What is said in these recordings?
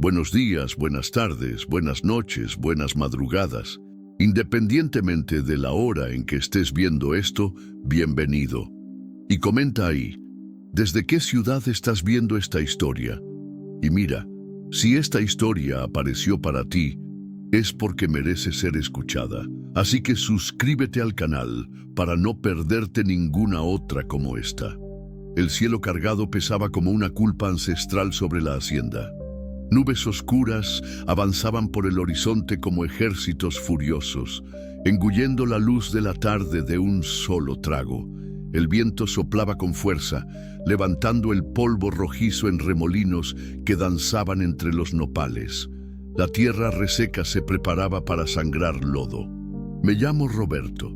Buenos días, buenas tardes, buenas noches, buenas madrugadas. Independientemente de la hora en que estés viendo esto, bienvenido. Y comenta ahí, ¿desde qué ciudad estás viendo esta historia? Y mira, si esta historia apareció para ti, es porque merece ser escuchada. Así que suscríbete al canal para no perderte ninguna otra como esta. El cielo cargado pesaba como una culpa ancestral sobre la hacienda. Nubes oscuras avanzaban por el horizonte como ejércitos furiosos, engullendo la luz de la tarde de un solo trago. El viento soplaba con fuerza, levantando el polvo rojizo en remolinos que danzaban entre los nopales. La tierra reseca se preparaba para sangrar lodo. Me llamo Roberto,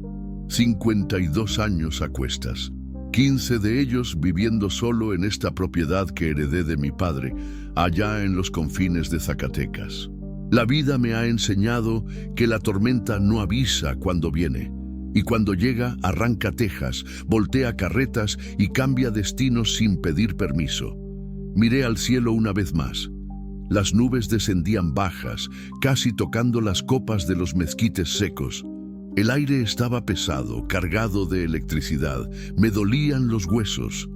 52 años a cuestas, 15 de ellos viviendo solo en esta propiedad que heredé de mi padre, allá en los confines de Zacatecas. La vida me ha enseñado que la tormenta no avisa cuando viene, y cuando llega arranca tejas, voltea carretas y cambia destinos sin pedir permiso. Miré al cielo una vez más. Las nubes descendían bajas, casi tocando las copas de los mezquites secos. El aire estaba pesado, cargado de electricidad. Me dolían los huesos.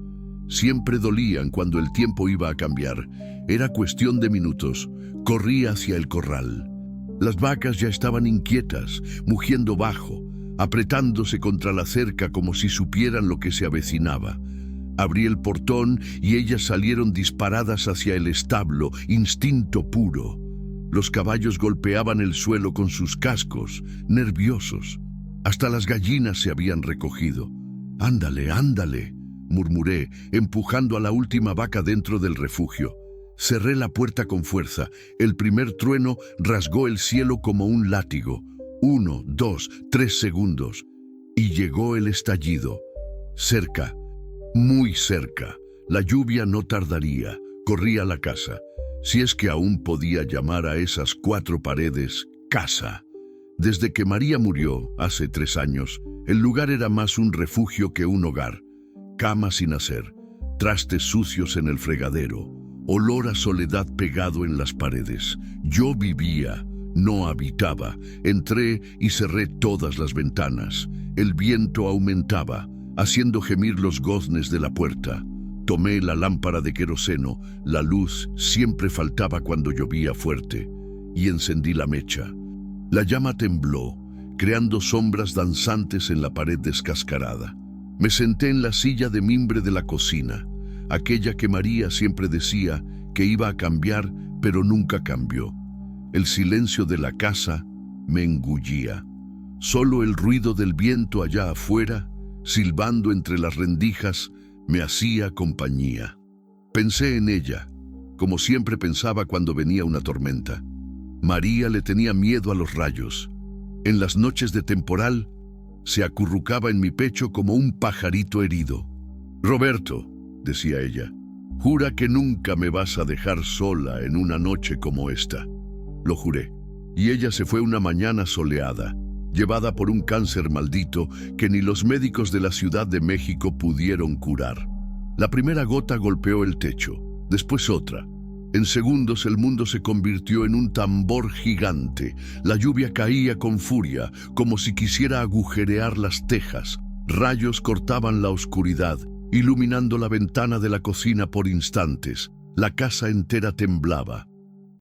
Siempre dolían cuando el tiempo iba a cambiar. Era cuestión de minutos. Corrí hacia el corral. Las vacas ya estaban inquietas, mugiendo bajo, apretándose contra la cerca como si supieran lo que se avecinaba. Abrí el portón y ellas salieron disparadas hacia el establo, instinto puro. Los caballos golpeaban el suelo con sus cascos, nerviosos. Hasta las gallinas se habían recogido. «Ándale, ándale», murmuré, empujando a la última vaca dentro del refugio. Cerré la puerta con fuerza. El primer trueno rasgó el cielo como un látigo. 1, 2, 3 segundos. Y llegó el estallido. Cerca, muy cerca. La lluvia no tardaría. Corrí a la casa. Si es que aún podía llamar a esas 4 paredes casa. Desde que María murió, hace 3 años, el lugar era más un refugio que un hogar. Cama sin hacer, trastes sucios en el fregadero, olor a soledad pegado en las paredes. Yo vivía, no habitaba. Entré y cerré todas las ventanas. El viento aumentaba, haciendo gemir los goznes de la puerta. Tomé la lámpara de queroseno, la luz siempre faltaba cuando llovía fuerte, y encendí la mecha. La llama tembló, creando sombras danzantes en la pared descascarada. Me senté en la silla de mimbre de la cocina, aquella que María siempre decía que iba a cambiar, pero nunca cambió. El silencio de la casa me engullía. Solo el ruido del viento allá afuera, silbando entre las rendijas, me hacía compañía. Pensé en ella, como siempre pensaba cuando venía una tormenta. María le tenía miedo a los rayos. En las noches de temporal, se acurrucaba en mi pecho como un pajarito herido. «Roberto», decía ella, «jura que nunca me vas a dejar sola en una noche como esta». Lo juré, y ella se fue una mañana soleada, llevada por un cáncer maldito que ni los médicos de la Ciudad de México pudieron curar. La primera gota golpeó el techo, después otra. En segundos el mundo se convirtió en un tambor gigante. La lluvia caía con furia, como si quisiera agujerear las tejas. Rayos cortaban la oscuridad, iluminando la ventana de la cocina por instantes. La casa entera temblaba.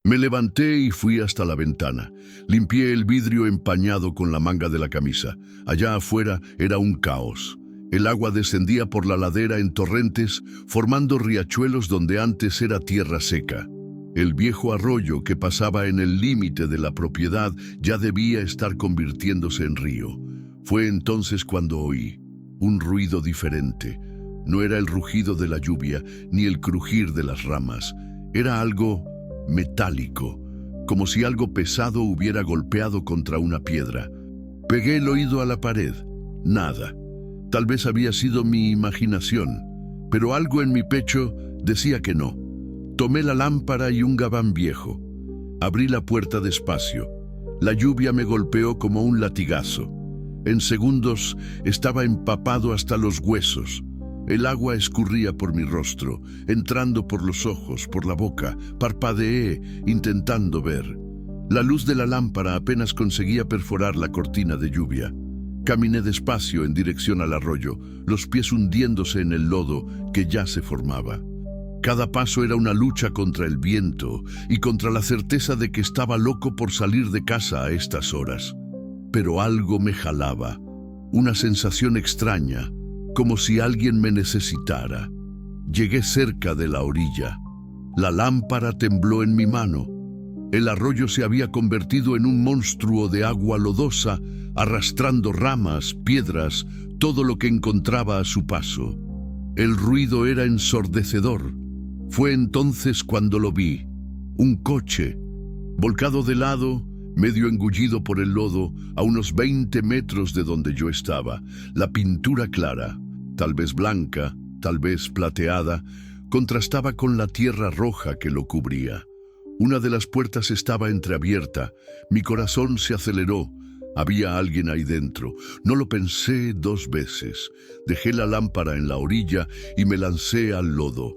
Me levanté y fui hasta la ventana. Limpié el vidrio empañado con la manga de la camisa. Allá afuera era un caos. El agua descendía por la ladera en torrentes, formando riachuelos donde antes era tierra seca. El viejo arroyo que pasaba en el límite de la propiedad ya debía estar convirtiéndose en río. Fue entonces cuando oí un ruido diferente. No era el rugido de la lluvia, ni el crujir de las ramas. Era algo metálico, como si algo pesado hubiera golpeado contra una piedra. Pegué el oído a la pared. Nada. Tal vez había sido mi imaginación, pero algo en mi pecho decía que no. Tomé la lámpara y un gabán viejo. Abrí la puerta despacio. La lluvia me golpeó como un latigazo. En segundos estaba empapado hasta los huesos. El agua escurría por mi rostro, entrando por los ojos, por la boca. Parpadeé, intentando ver. La luz de la lámpara apenas conseguía perforar la cortina de lluvia. Caminé despacio en dirección al arroyo, los pies hundiéndose en el lodo que ya se formaba. Cada paso era una lucha contra el viento y contra la certeza de que estaba loco por salir de casa a estas horas. Pero algo me jalaba, una sensación extraña, como si alguien me necesitara. Llegué cerca de la orilla. La lámpara tembló en mi mano. El arroyo se había convertido en un monstruo de agua lodosa, arrastrando ramas, piedras, todo lo que encontraba a su paso. El ruido era ensordecedor. Fue entonces cuando lo vi. Un coche, volcado de lado, medio engullido por el lodo, a unos 20 metros de donde yo estaba. La pintura clara, tal vez blanca, tal vez plateada, contrastaba con la tierra roja que lo cubría. Una de las puertas estaba entreabierta. Mi corazón se aceleró. Había alguien ahí dentro. No lo pensé 2 veces. Dejé la lámpara en la orilla y me lancé al lodo.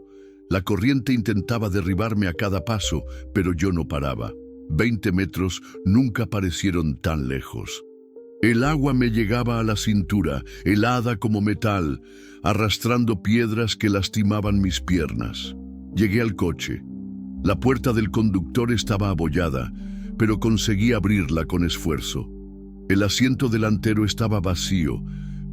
La corriente intentaba derribarme a cada paso, pero yo no paraba. 20 metros nunca parecieron tan lejos. El agua me llegaba a la cintura, helada como metal, arrastrando piedras que lastimaban mis piernas. Llegué al coche. La puerta del conductor estaba abollada, pero conseguí abrirla con esfuerzo. El asiento delantero estaba vacío,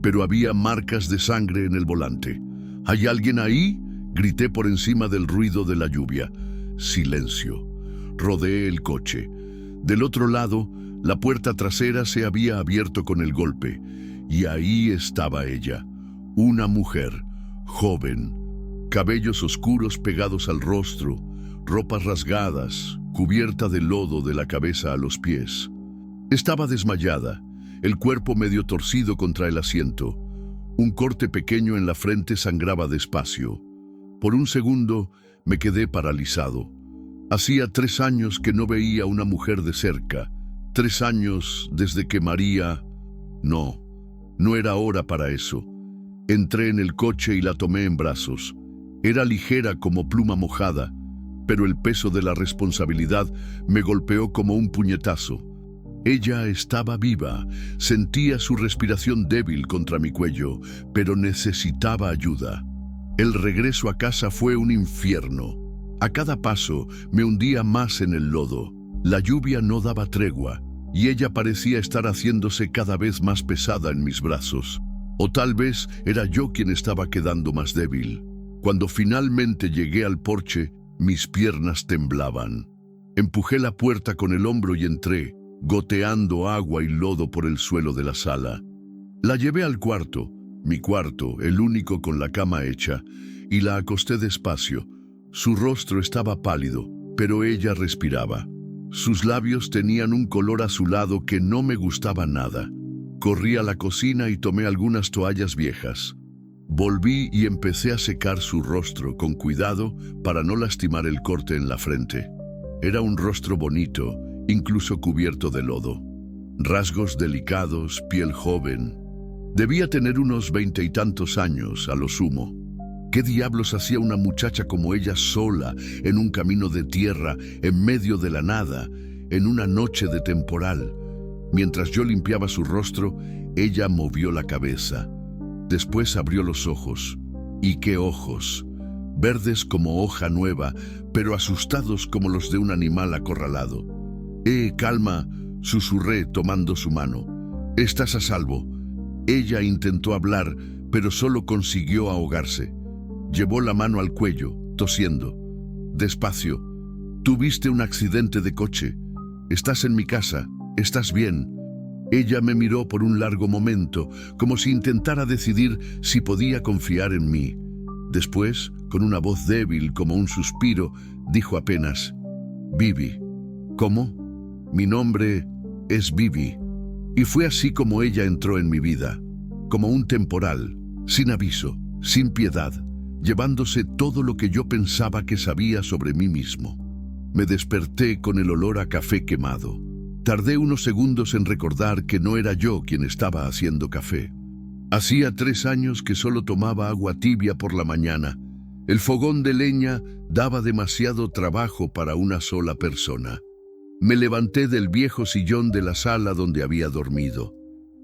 pero había marcas de sangre en el volante. ¿Hay alguien ahí?, grité por encima del ruido de la lluvia. Silencio. Rodeé el coche. Del otro lado, la puerta trasera se había abierto con el golpe, y ahí estaba ella, una mujer, joven, cabellos oscuros pegados al rostro, ropas rasgadas, cubierta de lodo de la cabeza a los pies. Estaba desmayada, el cuerpo medio torcido contra el asiento. Un corte pequeño en la frente sangraba despacio. Por un segundo me quedé paralizado. Hacía 3 años que no veía a una mujer de cerca. 3 años desde que María... No era hora para eso. Entré en el coche y la tomé en brazos. Era ligera como pluma mojada, pero el peso de la responsabilidad me golpeó como un puñetazo. Ella estaba viva, sentía su respiración débil contra mi cuello, pero necesitaba ayuda. El regreso a casa fue un infierno. A cada paso me hundía más en el lodo. La lluvia no daba tregua, y ella parecía estar haciéndose cada vez más pesada en mis brazos. O tal vez era yo quien estaba quedando más débil. Cuando finalmente llegué al porche, mis piernas temblaban. Empujé la puerta con el hombro y entré, goteando agua y lodo por el suelo de la sala. La llevé al cuarto, mi cuarto, el único con la cama hecha, y la acosté despacio. Su rostro estaba pálido, pero ella respiraba. Sus labios tenían un color azulado que no me gustaba nada. Corrí a la cocina y tomé algunas toallas viejas. Volví y empecé a secar su rostro con cuidado para no lastimar el corte en la frente. Era un rostro bonito, incluso cubierto de lodo. Rasgos delicados, piel joven. Debía tener unos 20 y tantos años, a lo sumo. ¿Qué diablos hacía una muchacha como ella sola, en un camino de tierra, en medio de la nada, en una noche de temporal? Mientras yo limpiaba su rostro, ella movió la cabeza. Después abrió los ojos. ¿Y qué ojos? Verdes como hoja nueva, pero asustados como los de un animal acorralado. Calma», susurré tomando su mano. «Estás a salvo». Ella intentó hablar, pero solo consiguió ahogarse. Llevó la mano al cuello, tosiendo. «Despacio. Tuviste un accidente de coche. Estás en mi casa. ¿Estás bien?» Ella me miró por un largo momento, como si intentara decidir si podía confiar en mí. Después, con una voz débil como un suspiro, dijo apenas: «Vivi». «¿Cómo?» «Mi nombre es Vivi». Y fue así como ella entró en mi vida, como un temporal, sin aviso, sin piedad, llevándose todo lo que yo pensaba que sabía sobre mí mismo. Me desperté con el olor a café quemado. Tardé unos segundos en recordar que no era yo quien estaba haciendo café. Hacía 3 años que solo tomaba agua tibia por la mañana. El fogón de leña daba demasiado trabajo para una sola persona. Me levanté del viejo sillón de la sala donde había dormido.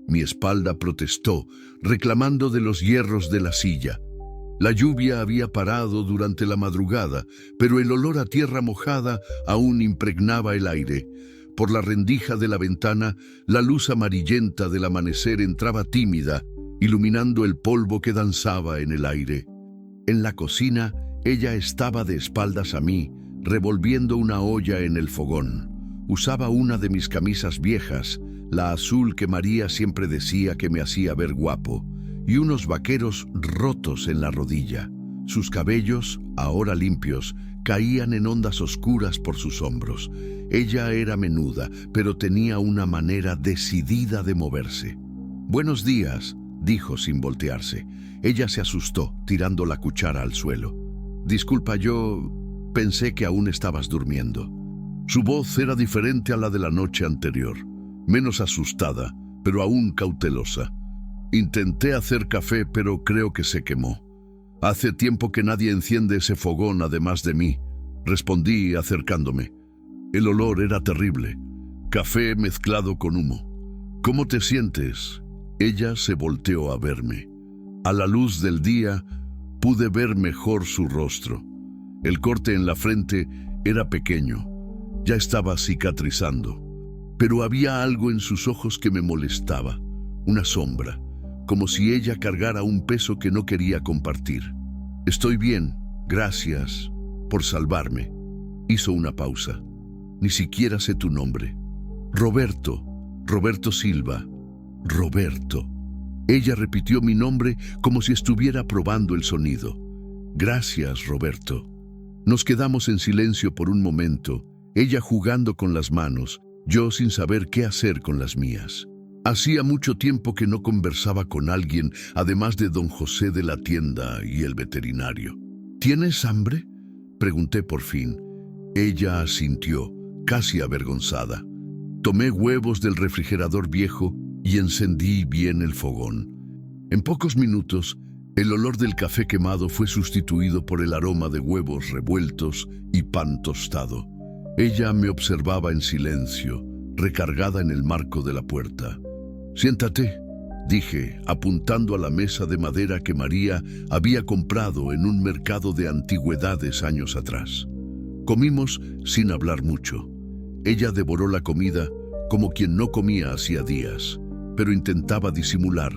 Mi espalda protestó, reclamando de los hierros de la silla. La lluvia había parado durante la madrugada, pero el olor a tierra mojada aún impregnaba el aire. Por la rendija de la ventana, la luz amarillenta del amanecer entraba tímida, iluminando el polvo que danzaba en el aire. En la cocina, ella estaba de espaldas a mí, revolviendo una olla en el fogón. Usaba una de mis camisas viejas, la azul que María siempre decía que me hacía ver guapo, y unos vaqueros rotos en la rodilla. Sus cabellos, ahora limpios, caían en ondas oscuras por sus hombros. Ella era menuda, pero tenía una manera decidida de moverse. «Buenos días», dijo sin voltearse. Ella se asustó, tirando la cuchara al suelo. «Disculpa, yo pensé que aún estabas durmiendo». Su voz era diferente a la de la noche anterior, menos asustada, pero aún cautelosa. Intenté hacer café, pero creo que se quemó. «Hace tiempo que nadie enciende ese fogón además de mí», respondí acercándome. El olor era terrible, café mezclado con humo. «¿Cómo te sientes?» Ella se volteó a verme. A la luz del día pude ver mejor su rostro. El corte en la frente era pequeño, ya estaba cicatrizando, pero había algo en sus ojos que me molestaba, una sombra, como si ella cargara un peso que no quería compartir. «Estoy bien, gracias por salvarme». Hizo una pausa. «Ni siquiera sé tu nombre». «Roberto, Roberto Silva». «Roberto». Ella repitió mi nombre como si estuviera probando el sonido. «Gracias, Roberto». Nos quedamos en silencio por un momento, ella jugando con las manos, yo sin saber qué hacer con las mías. Hacía mucho tiempo que no conversaba con alguien, además de don José de la tienda y el veterinario. «¿Tienes hambre?», pregunté por fin. Ella asintió, casi avergonzada. Tomé huevos del refrigerador viejo y encendí bien el fogón. En pocos minutos, el olor del café quemado fue sustituido por el aroma de huevos revueltos y pan tostado. Ella me observaba en silencio, recargada en el marco de la puerta. «Siéntate», dije, apuntando a la mesa de madera que María había comprado en un mercado de antigüedades años atrás. Comimos sin hablar mucho. Ella devoró la comida como quien no comía hacía días, pero intentaba disimular,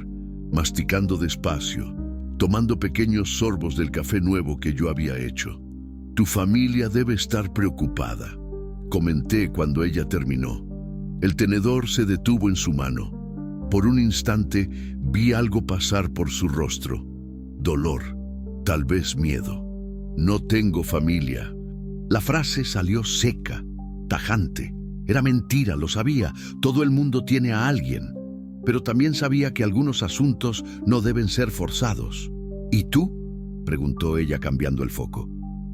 masticando despacio, tomando pequeños sorbos del café nuevo que yo había hecho. «Tu familia debe estar preocupada», comenté cuando ella terminó. El tenedor se detuvo en su mano. Por un instante vi algo pasar por su rostro. Dolor, tal vez miedo. «No tengo familia». La frase salió seca, tajante. Era mentira, lo sabía. Todo el mundo tiene a alguien. Pero también sabía que algunos asuntos no deben ser forzados. «¿Y tú?», preguntó ella cambiando el foco.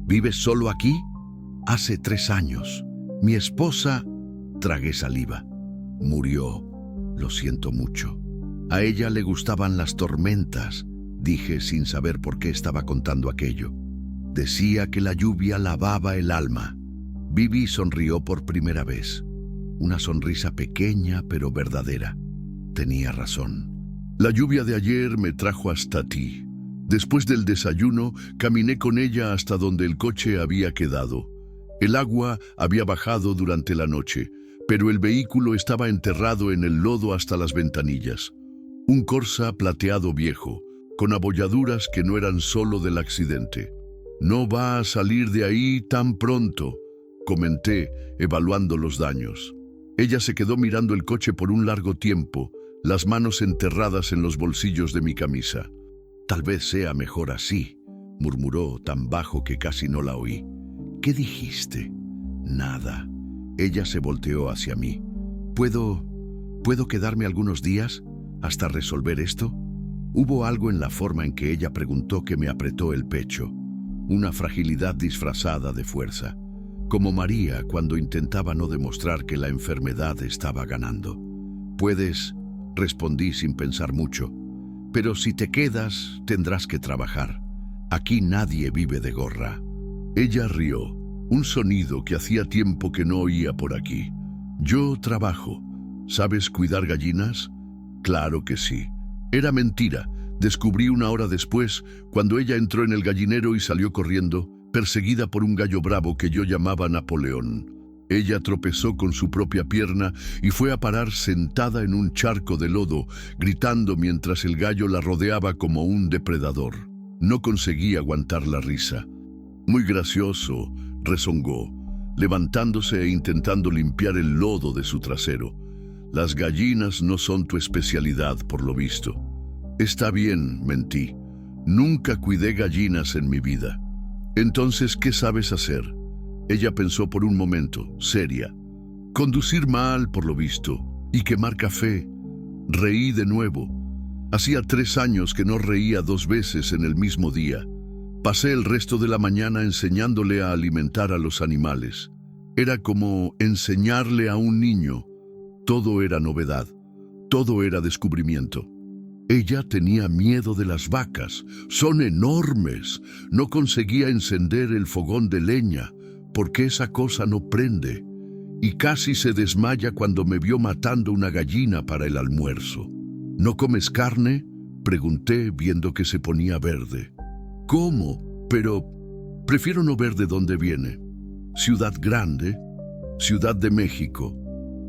«¿Vives solo aquí?». «Hace 3 años. Mi esposa…» Tragué saliva. «Murió. Lo siento mucho». «A ella le gustaban las tormentas», dije sin saber por qué estaba contando aquello. «Decía que la lluvia lavaba el alma». Vivi sonrió por primera vez. Una sonrisa pequeña pero verdadera. Tenía razón. «La lluvia de ayer me trajo hasta ti». Después del desayuno, caminé con ella hasta donde el coche había quedado. El agua había bajado durante la noche, pero el vehículo estaba enterrado en el lodo hasta las ventanillas. Un Corsa plateado viejo, con abolladuras que no eran solo del accidente. «No va a salir de ahí tan pronto», comenté, evaluando los daños. Ella se quedó mirando el coche por un largo tiempo, las manos enterradas en los bolsillos de mi camisa. «Tal vez sea mejor así», murmuró tan bajo que casi no la oí. «¿Qué dijiste?» «Nada». Ella se volteó hacia mí. ¿Puedo quedarme algunos días hasta resolver esto?» Hubo algo en la forma en que ella preguntó que me apretó el pecho, una fragilidad disfrazada de fuerza, como María cuando intentaba no demostrar que la enfermedad estaba ganando. «Puedes», respondí sin pensar mucho. Pero si te quedas, tendrás que trabajar. Aquí nadie vive de gorra. Ella rió, un sonido que hacía tiempo que no oía por aquí. Yo trabajo. ¿Sabes cuidar gallinas? Claro que sí. Era mentira. Descubrí una hora después, cuando ella entró en el gallinero y salió corriendo, perseguida por un gallo bravo que yo llamaba Napoleón. Ella tropezó con su propia pierna y fue a parar sentada en un charco de lodo, gritando mientras el gallo la rodeaba como un depredador. No conseguí aguantar la risa. Muy gracioso, rezongó, levantándose e intentando limpiar el lodo de su trasero. Las gallinas no son tu especialidad, por lo visto. Está bien, mentí. Nunca cuidé gallinas en mi vida. Entonces, ¿qué sabes hacer? Ella pensó por un momento, seria. Conducir mal, por lo visto, y quemar café. Reí de nuevo. Hacía 3 años que no reía 2 veces en el mismo día. Pasé el resto de la mañana enseñándole a alimentar a los animales. Era como enseñarle a un niño. Todo era novedad. Todo era descubrimiento. Ella tenía miedo de las vacas. Son enormes. No conseguía encender el fogón de leña, porque esa cosa no prende. Y casi se desmaya cuando me vio matando una gallina para el almuerzo. ¿No comes carne?, pregunté, viendo que se ponía verde. ¿Cómo? Pero prefiero no ver de dónde viene. Ciudad grande, Ciudad de México.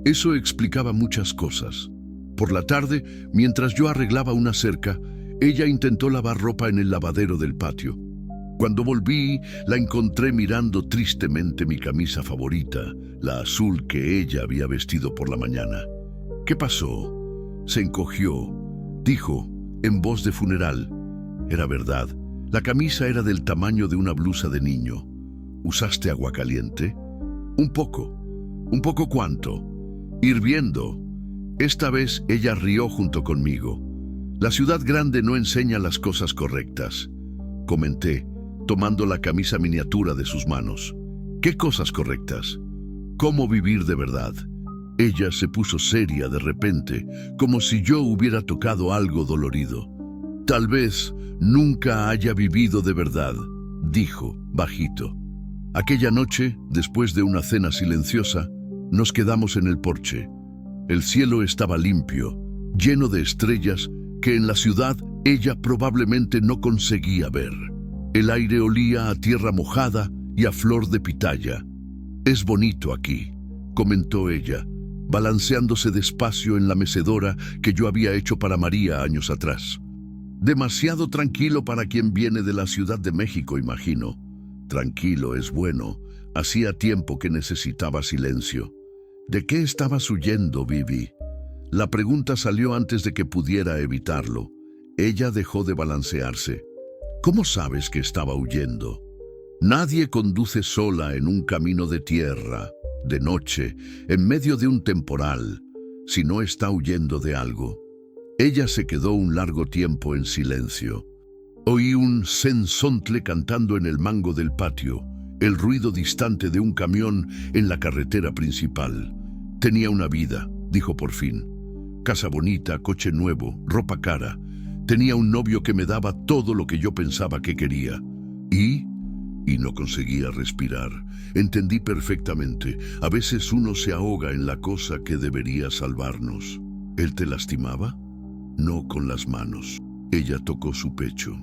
Eso explicaba muchas cosas. Por la tarde, mientras yo arreglaba una cerca, ella intentó lavar ropa en el lavadero del patio. Cuando volví, la encontré mirando tristemente mi camisa favorita, la azul que ella había vestido por la mañana. ¿Qué pasó? Se encogió. Dijo, en voz de funeral. Era verdad. La camisa era del tamaño de una blusa de niño. ¿Usaste agua caliente? Un poco. ¿Un poco cuánto? Hirviendo. Esta vez ella rió junto conmigo. La ciudad grande no enseña las cosas correctas, comenté, tomando la camisa miniatura de sus manos. ¿Qué cosas correctas? ¿Cómo vivir de verdad? Ella se puso seria de repente, como si yo hubiera tocado algo dolorido. Tal vez nunca haya vivido de verdad, dijo, bajito. Aquella noche, después de una cena silenciosa, nos quedamos en el porche. El cielo estaba limpio, lleno de estrellas que en la ciudad ella probablemente no conseguía ver. El aire olía a tierra mojada y a flor de pitaya. Es bonito aquí, comentó ella, balanceándose despacio en la mecedora que yo había hecho para María años atrás. Demasiado tranquilo para quien viene de la Ciudad de México, imagino. Tranquilo es bueno. Hacía tiempo que necesitaba silencio. ¿De qué estabas huyendo, Vivi? La pregunta salió antes de que pudiera evitarlo. Ella dejó de balancearse. ¿Cómo sabes que estaba huyendo? Nadie conduce sola en un camino de tierra, de noche, en medio de un temporal, si no está huyendo de algo. Ella se quedó un largo tiempo en silencio. Oí un cenzontle cantando en el mango del patio, el ruido distante de un camión en la carretera principal. Tenía una vida, dijo por fin. Casa bonita, coche nuevo, ropa cara. Tenía un novio que me daba todo lo que yo pensaba que quería. Y no conseguía respirar. Entendí perfectamente. A veces uno se ahoga en la cosa que debería salvarnos. ¿Él te lastimaba? No con las manos. Ella tocó su pecho.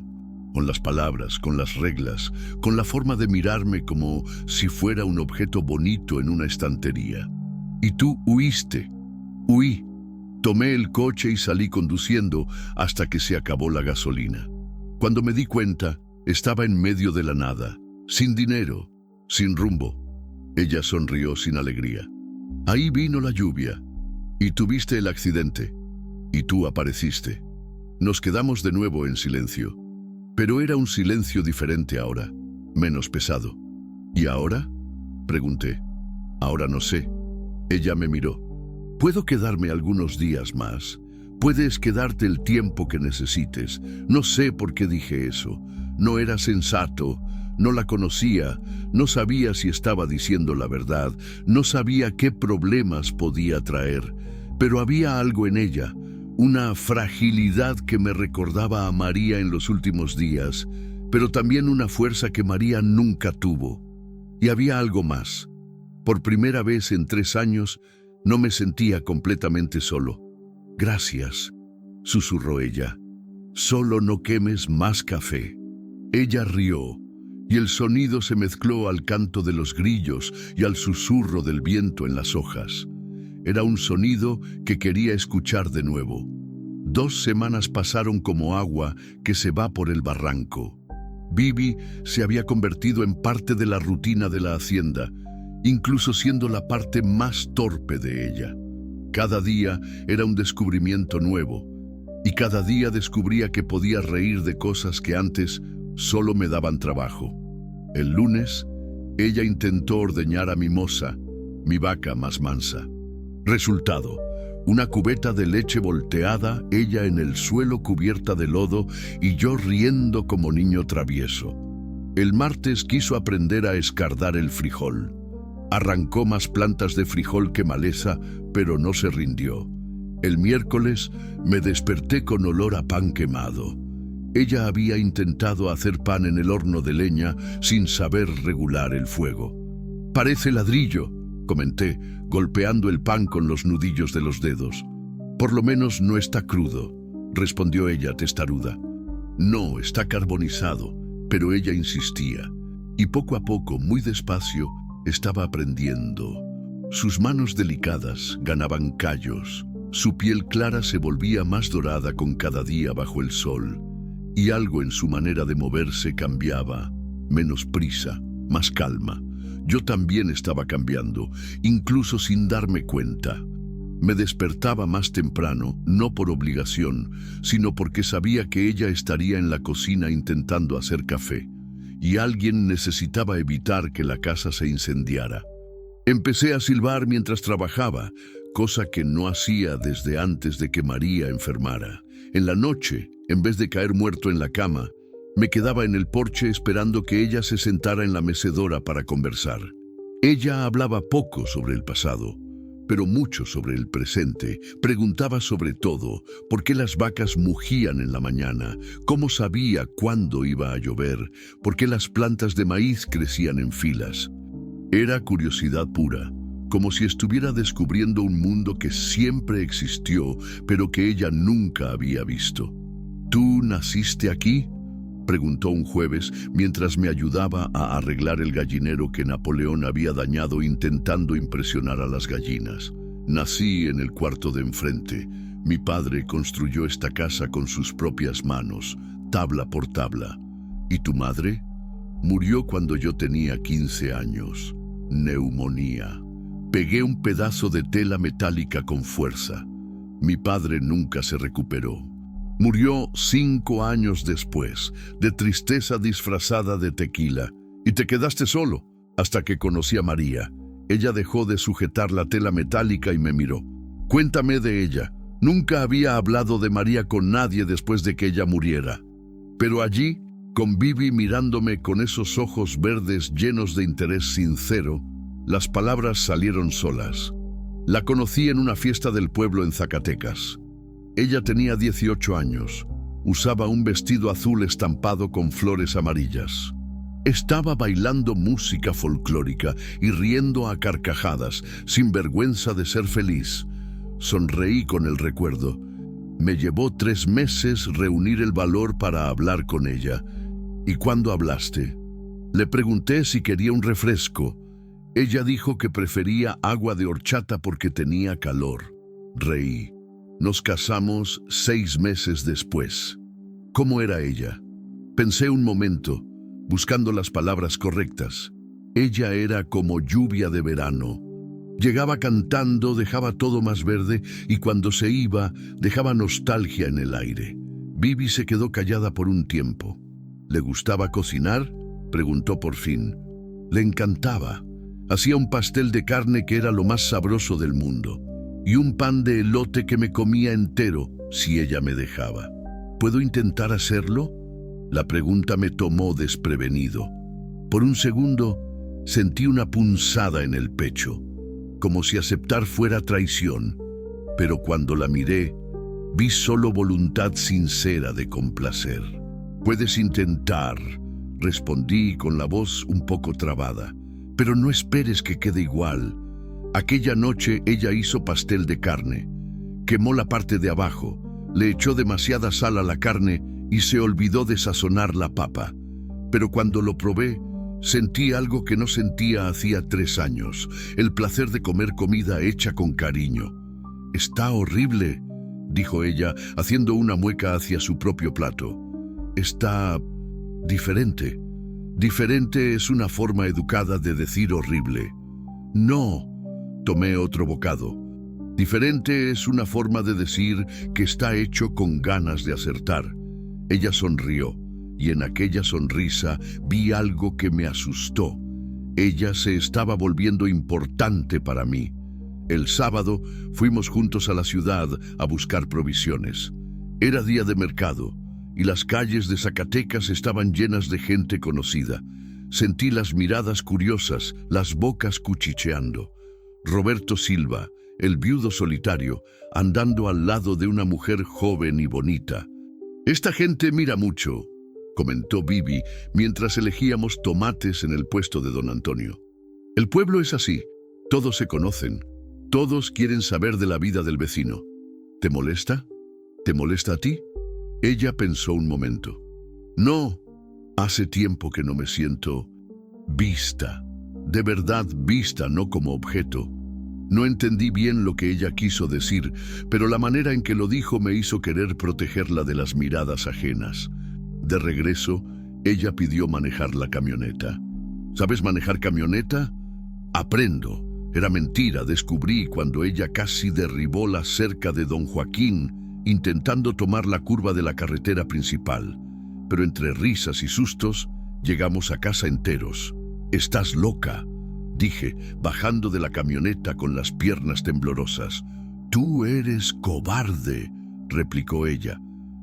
Con las palabras, con las reglas, con la forma de mirarme como si fuera un objeto bonito en una estantería. Y tú huiste. Huí. Tomé el coche y salí conduciendo hasta que se acabó la gasolina. Cuando me di cuenta, estaba en medio de la nada, sin dinero, sin rumbo. Ella sonrió sin alegría. Ahí vino la lluvia. Y tuviste el accidente. Y tú apareciste. Nos quedamos de nuevo en silencio. Pero era un silencio diferente ahora, menos pesado. ¿Y ahora?, pregunté. Ahora no sé. Ella me miró. ¿Puedo quedarme algunos días más? Puedes quedarte el tiempo que necesites. No sé por qué dije eso. No era sensato. No la conocía. No sabía si estaba diciendo la verdad. No sabía qué problemas podía traer. Pero había algo en ella. una fragilidad que me recordaba a María en los últimos días, pero también una fuerza que María nunca tuvo. Y había algo más. Por primera vez en 3 años no me sentía completamente solo. «Gracias», susurró ella. «Solo no quemes más café». Ella rió, y el sonido se mezcló al canto de los grillos y al susurro del viento en las hojas. Era un sonido que quería escuchar de nuevo. 2 semanas pasaron como agua que se va por el barranco. Bibi se había convertido en parte de la rutina de la hacienda, incluso siendo la parte más torpe de ella. Cada día era un descubrimiento nuevo, y cada día descubría que podía reír de cosas que antes solo me daban trabajo. El lunes, ella intentó ordeñar a Mimosa, mi vaca más mansa. Resultado: una cubeta de leche volteada, ella en el suelo cubierta de lodo y yo riendo como niño travieso. El martes quiso aprender a escardar el frijol. Arrancó más plantas de frijol que maleza, pero no se rindió. El miércoles me desperté con olor a pan quemado. Ella había intentado hacer pan en el horno de leña sin saber regular el fuego. «Parece ladrillo», comenté, golpeando el pan con los nudillos de los dedos. «Por lo menos no está crudo», respondió ella testaruda. «No, está carbonizado», pero ella insistía, y poco a poco, muy despacio, estaba aprendiendo. Sus manos delicadas ganaban callos, su piel clara se volvía más dorada con cada día bajo el sol, y algo en su manera de moverse cambiaba, menos prisa, más calma. Yo también estaba cambiando, incluso sin darme cuenta. Me despertaba más temprano, no por obligación, sino porque sabía que ella estaría en la cocina intentando hacer café, y alguien necesitaba evitar que la casa se incendiara. Empecé a silbar mientras trabajaba, cosa que no hacía desde antes de que María enfermara. En la noche, en vez de caer muerto en la cama, me quedaba en el porche esperando que ella se sentara en la mecedora para conversar. Ella hablaba poco sobre el pasado, pero mucho sobre el presente. Preguntaba sobre todo, por qué las vacas mugían en la mañana, cómo sabía cuándo iba a llover, por qué las plantas de maíz crecían en filas. Era curiosidad pura, como si estuviera descubriendo un mundo que siempre existió, pero que ella nunca había visto. «¿Tú naciste aquí?», preguntó un jueves mientras me ayudaba a arreglar el gallinero que Napoleón había dañado intentando impresionar a las gallinas. «Nací en el cuarto de enfrente. Mi padre construyó esta casa con sus propias manos, tabla por tabla». «¿Y tu madre?». «Murió cuando yo tenía 15 años. Neumonía. Pegué un pedazo de tela metálica con fuerza. Mi padre nunca se recuperó. Murió 5 años después, de tristeza disfrazada de tequila. Y te quedaste solo, hasta que conocí a María. Ella dejó de sujetar la tela metálica y me miró. Cuéntame de ella. Nunca había hablado de María con nadie después de que ella muriera. Pero allí, con Bibi mirándome con esos ojos verdes llenos de interés sincero, las palabras salieron solas. La conocí en una fiesta del pueblo en Zacatecas. Ella tenía 18 años. Usaba un vestido azul estampado con flores amarillas. Estaba bailando música folclórica y riendo a carcajadas, sin vergüenza de ser feliz. Sonreí con el recuerdo. Me llevó 3 meses reunir el valor para hablar con ella. ¿Y cuándo hablaste? Le pregunté si quería un refresco. Ella dijo que prefería agua de horchata porque tenía calor. Reí. Nos casamos 6 meses después. ¿Cómo era ella? Pensé un momento, buscando las palabras correctas. Ella era como lluvia de verano. Llegaba cantando, dejaba todo más verde y cuando se iba, dejaba nostalgia en el aire. Bibi se quedó callada por un tiempo. ¿Le gustaba cocinar?, preguntó por fin. Le encantaba. Hacía un pastel de carne que era lo más sabroso del mundo, y un pan de elote que me comía entero si ella me dejaba. ¿Puedo intentar hacerlo? La pregunta me tomó desprevenido. Por un segundo sentí una punzada en el pecho, como si aceptar fuera traición, pero cuando la miré, Vi solo voluntad sincera de complacer. Puedes intentar, respondí con la voz un poco trabada, pero no esperes que quede igual. Aquella noche ella hizo pastel de carne. Quemó la parte de abajo, le echó demasiada sal a la carne y se olvidó de sazonar la papa. Pero cuando lo probé, sentí algo que no sentía hacía 3 años, el placer de comer comida hecha con cariño. «Está horrible», dijo ella, haciendo una mueca hacia su propio plato. «Está diferente. Diferente es una forma educada de decir horrible». «No», tomé otro bocado. «Diferente es una forma de decir que está hecho con ganas de acertar». Ella sonrió, y en aquella sonrisa vi algo que me asustó. Ella se estaba volviendo importante para mí. El sábado fuimos juntos a la ciudad a buscar provisiones. Era día de mercado, y las calles de Zacatecas estaban llenas de gente conocida. Sentí las miradas curiosas, las bocas cuchicheando. Roberto Silva, el viudo solitario, andando al lado de una mujer joven y bonita. «Esta gente mira mucho», comentó Bibi mientras elegíamos tomates en el puesto de don Antonio. «El pueblo es así, todos se conocen, todos quieren saber de la vida del vecino. ¿Te molesta? ¿Te molesta a ti?» Ella pensó un momento. «No, hace tiempo que no me siento vista, de verdad vista, no como objeto». No entendí bien lo que ella quiso decir, pero la manera en que lo dijo me hizo querer protegerla de las miradas ajenas. De regreso, ella pidió manejar la camioneta. «¿Sabes manejar camioneta?» «Aprendo». Era mentira, descubrí cuando ella casi derribó la cerca de Don Joaquín, intentando tomar la curva de la carretera principal. Pero entre risas y sustos, llegamos a casa enteros. «Estás loca», dije, bajando de la camioneta con las piernas temblorosas. «Tú eres cobarde», replicó ella,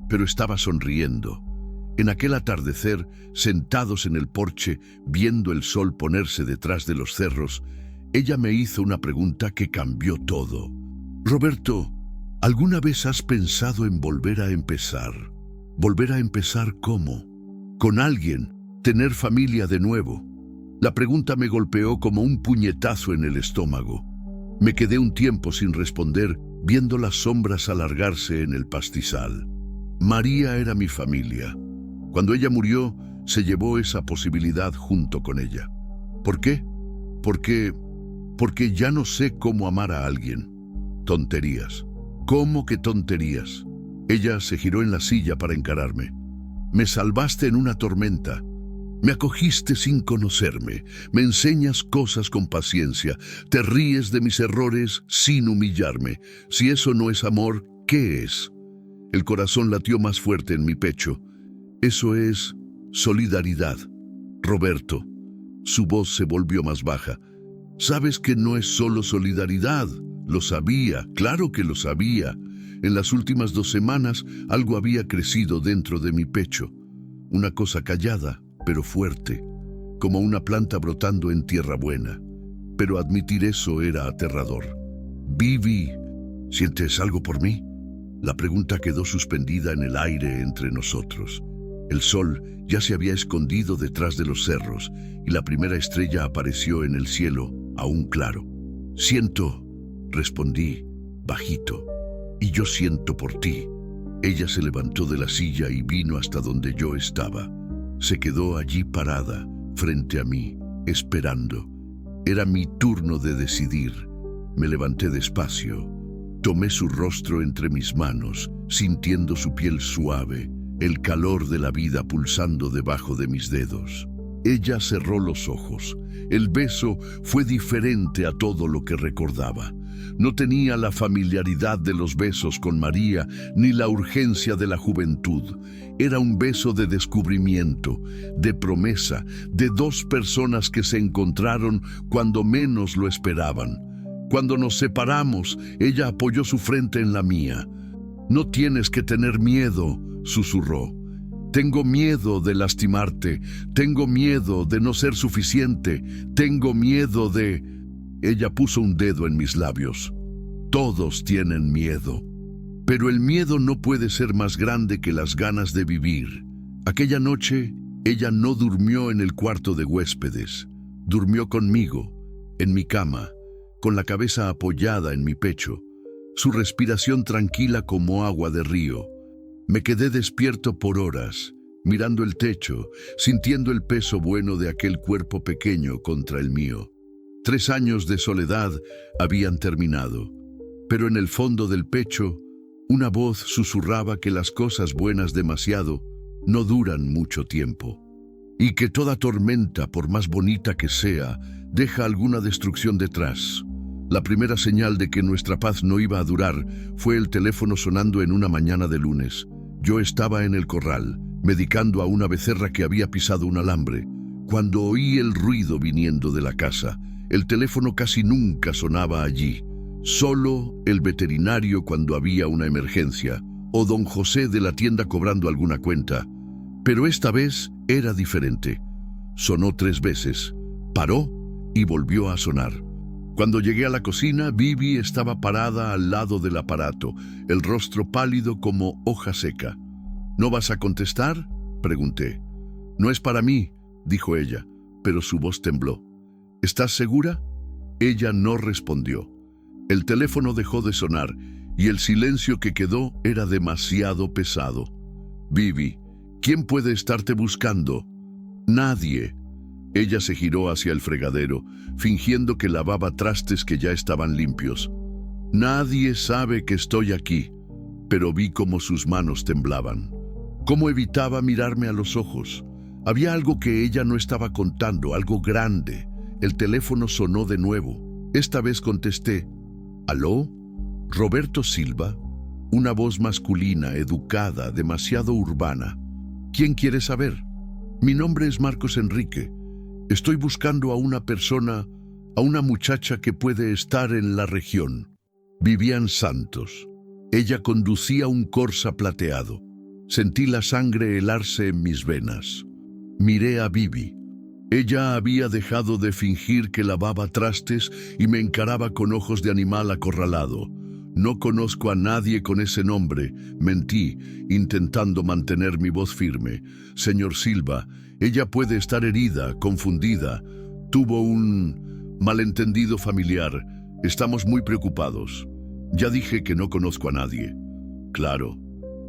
pero estaba sonriendo. En aquel atardecer, sentados en el porche, viendo el sol ponerse detrás de los cerros, ella me hizo una pregunta que cambió todo. «Roberto, ¿alguna vez has pensado en volver a empezar? ¿Volver a empezar cómo? ¿Con alguien? ¿Tener familia de nuevo?» La pregunta me golpeó como un puñetazo en el estómago. Me quedé un tiempo sin responder, viendo las sombras alargarse en el pastizal. María era mi familia. Cuando ella murió, se llevó esa posibilidad junto con ella. ¿Por qué? Porque ya no sé cómo amar a alguien. Tonterías. ¿Cómo que tonterías? Ella se giró en la silla para encararme. Me salvaste en una tormenta. Me acogiste sin conocerme, me enseñas cosas con paciencia, te ríes de mis errores sin humillarme. Si eso no es amor, ¿qué es? El corazón latió más fuerte en mi pecho. Eso es solidaridad. Roberto. Su voz se volvió más baja. Sabes que no es solo solidaridad. Lo sabía, claro que lo sabía. En las últimas 2 semanas algo había crecido dentro de mi pecho. Una cosa callada, pero fuerte, como una planta brotando en tierra buena. Pero admitir eso era aterrador. «Vivi, ¿sientes algo por mí?» La pregunta quedó suspendida en el aire entre nosotros. El sol ya se había escondido detrás de los cerros y la primera estrella apareció en el cielo, aún claro. «Siento», respondí, bajito, «y yo siento por ti». Ella se levantó de la silla y vino hasta donde yo estaba. Se quedó allí parada, frente a mí, esperando. Era mi turno de decidir. Me levanté despacio. Tomé su rostro entre mis manos, sintiendo su piel suave, el calor de la vida pulsando debajo de mis dedos. Ella cerró los ojos. El beso fue diferente a todo lo que recordaba. No tenía la familiaridad de los besos con María, ni la urgencia de la juventud. Era un beso de descubrimiento, de promesa, de 2 personas que se encontraron cuando menos lo esperaban. Cuando nos separamos, ella apoyó su frente en la mía. «No tienes que tener miedo», susurró. «Tengo miedo de lastimarte, tengo miedo de no ser suficiente, tengo miedo de...» Ella puso un dedo en mis labios. «Todos tienen miedo». Pero el miedo no puede ser más grande que las ganas de vivir. Aquella noche, ella no durmió en el cuarto de huéspedes. Durmió conmigo, en mi cama, con la cabeza apoyada en mi pecho, su respiración tranquila como agua de río. Me quedé despierto por horas, mirando el techo, sintiendo el peso bueno de aquel cuerpo pequeño contra el mío. 3 años de soledad habían terminado, pero en el fondo del pecho, una voz susurraba que las cosas buenas demasiado no duran mucho tiempo, y que toda tormenta, por más bonita que sea, deja alguna destrucción detrás. La primera señal de que nuestra paz no iba a durar fue el teléfono sonando en una mañana de lunes. Yo estaba en el corral, medicando a una becerra que había pisado un alambre, cuando oí el ruido viniendo de la casa. El teléfono casi nunca sonaba allí. Solo el veterinario cuando había una emergencia, o don José de la tienda cobrando alguna cuenta. Pero esta vez era diferente. Sonó 3 veces, paró y volvió a sonar. Cuando llegué a la cocina, Bibi estaba parada al lado del aparato, el rostro pálido como hoja seca. ¿No vas a contestar?, pregunté. No es para mí, dijo ella, pero su voz tembló. ¿Estás segura? Ella no respondió. El teléfono dejó de sonar y el silencio que quedó era demasiado pesado. Bibi, ¿quién puede estarte buscando? Nadie. Ella se giró hacia el fregadero, fingiendo que lavaba trastes que ya estaban limpios. Nadie sabe que estoy aquí, pero vi cómo sus manos temblaban. Cómo evitaba mirarme a los ojos. Había algo que ella no estaba contando, algo grande. El teléfono sonó de nuevo. Esta vez contesté. ¿Aló? ¿Roberto Silva? Una voz masculina, educada, demasiado urbana. ¿Quién quiere saber? Mi nombre es Marcos Enrique. Estoy buscando a una persona, a una muchacha que puede estar en la región. Vivian Santos. Ella conducía un Corsa plateado. Sentí la sangre helarse en mis venas. Miré a Bibi. Ella había dejado de fingir que lavaba trastes y me encaraba con ojos de animal acorralado. No conozco a nadie con ese nombre, mentí, intentando mantener mi voz firme. Señor Silva, ella puede estar herida, confundida. Tuvo un malentendido familiar. Estamos muy preocupados. Ya dije que no conozco a nadie. Claro.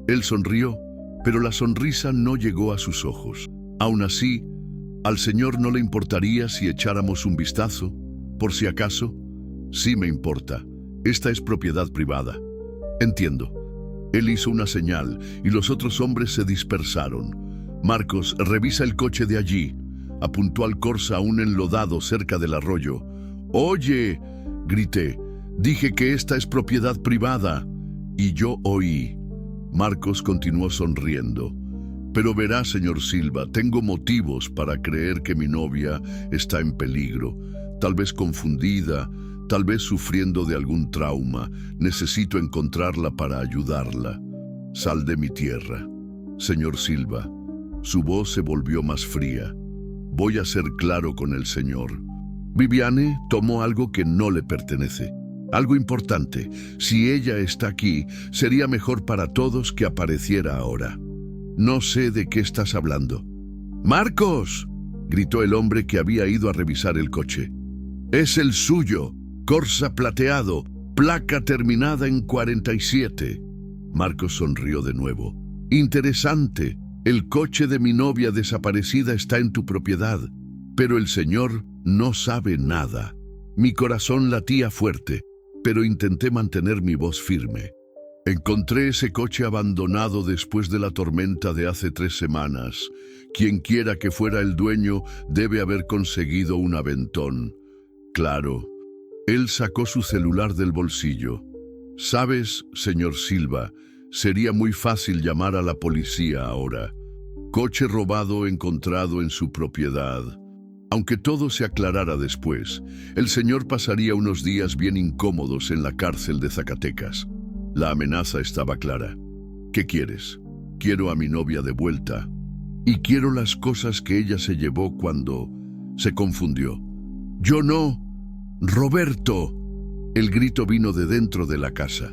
Él sonrió, pero la sonrisa no llegó a sus ojos. Aún así, ¿al señor no le importaría si echáramos un vistazo? Por si acaso. Sí me importa. Esta es propiedad privada. Entiendo. Él hizo una señal y los otros hombres se dispersaron. Marcos, revisa el coche de allí. Apuntó al Corsa aún enlodado cerca del arroyo. ¡Oye!, grité. Dije que esta es propiedad privada. Y yo oí. Marcos continuó sonriendo. Pero verá, señor Silva, tengo motivos para creer que mi novia está en peligro. Tal vez confundida, tal vez sufriendo de algún trauma. Necesito encontrarla para ayudarla. Sal de mi tierra. Señor Silva. Su voz se volvió más fría. Voy a ser claro con el señor. Viviane tomó algo que no le pertenece. Algo importante. Si ella está aquí, sería mejor para todos que apareciera ahora. No sé de qué estás hablando. ¡Marcos!, gritó el hombre que había ido a revisar el coche. Es el suyo. Corsa plateado. Placa terminada en 47. Marcos sonrió de nuevo. Interesante. El coche de mi novia desaparecida está en tu propiedad. Pero el señor no sabe nada. Mi corazón latía fuerte, pero intenté mantener mi voz firme. Encontré ese coche abandonado después de la tormenta de hace 3 semanas. Quien quiera que fuera el dueño debe haber conseguido un aventón. Claro. Él sacó su celular del bolsillo. ¿Sabes, señor Silva? Sería muy fácil llamar a la policía ahora. Coche robado encontrado en su propiedad. Aunque todo se aclarara después, el señor pasaría unos días bien incómodos en la cárcel de Zacatecas. La amenaza estaba clara. ¿Qué quieres? Quiero a mi novia de vuelta. Y quiero las cosas que ella se llevó cuando se confundió. ¡Yo no! ¡Roberto! El grito vino de dentro de la casa.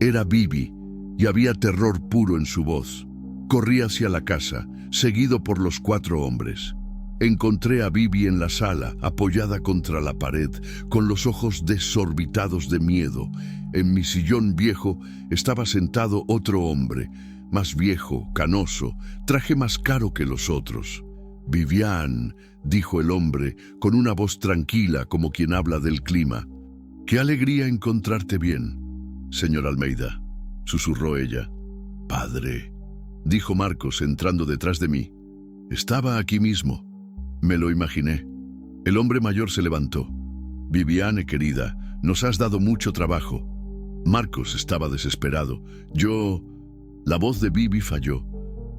Era Bibi. y había terror puro en su voz. Corrí hacia la casa, seguido por los 4 hombres. Encontré a Bibi en la sala, apoyada contra la pared, con los ojos desorbitados de miedo. En mi sillón viejo estaba sentado otro hombre, más viejo, canoso, traje más caro que los otros. «Vivian», dijo el hombre, con una voz tranquila como quien habla del clima. «Qué alegría encontrarte bien, señor Almeida», susurró ella. «Padre», dijo Marcos entrando detrás de mí. «Estaba aquí mismo». Me lo imaginé. El hombre mayor se levantó. «Viviane, querida, nos has dado mucho trabajo». Marcos estaba desesperado. La voz de Bibi falló.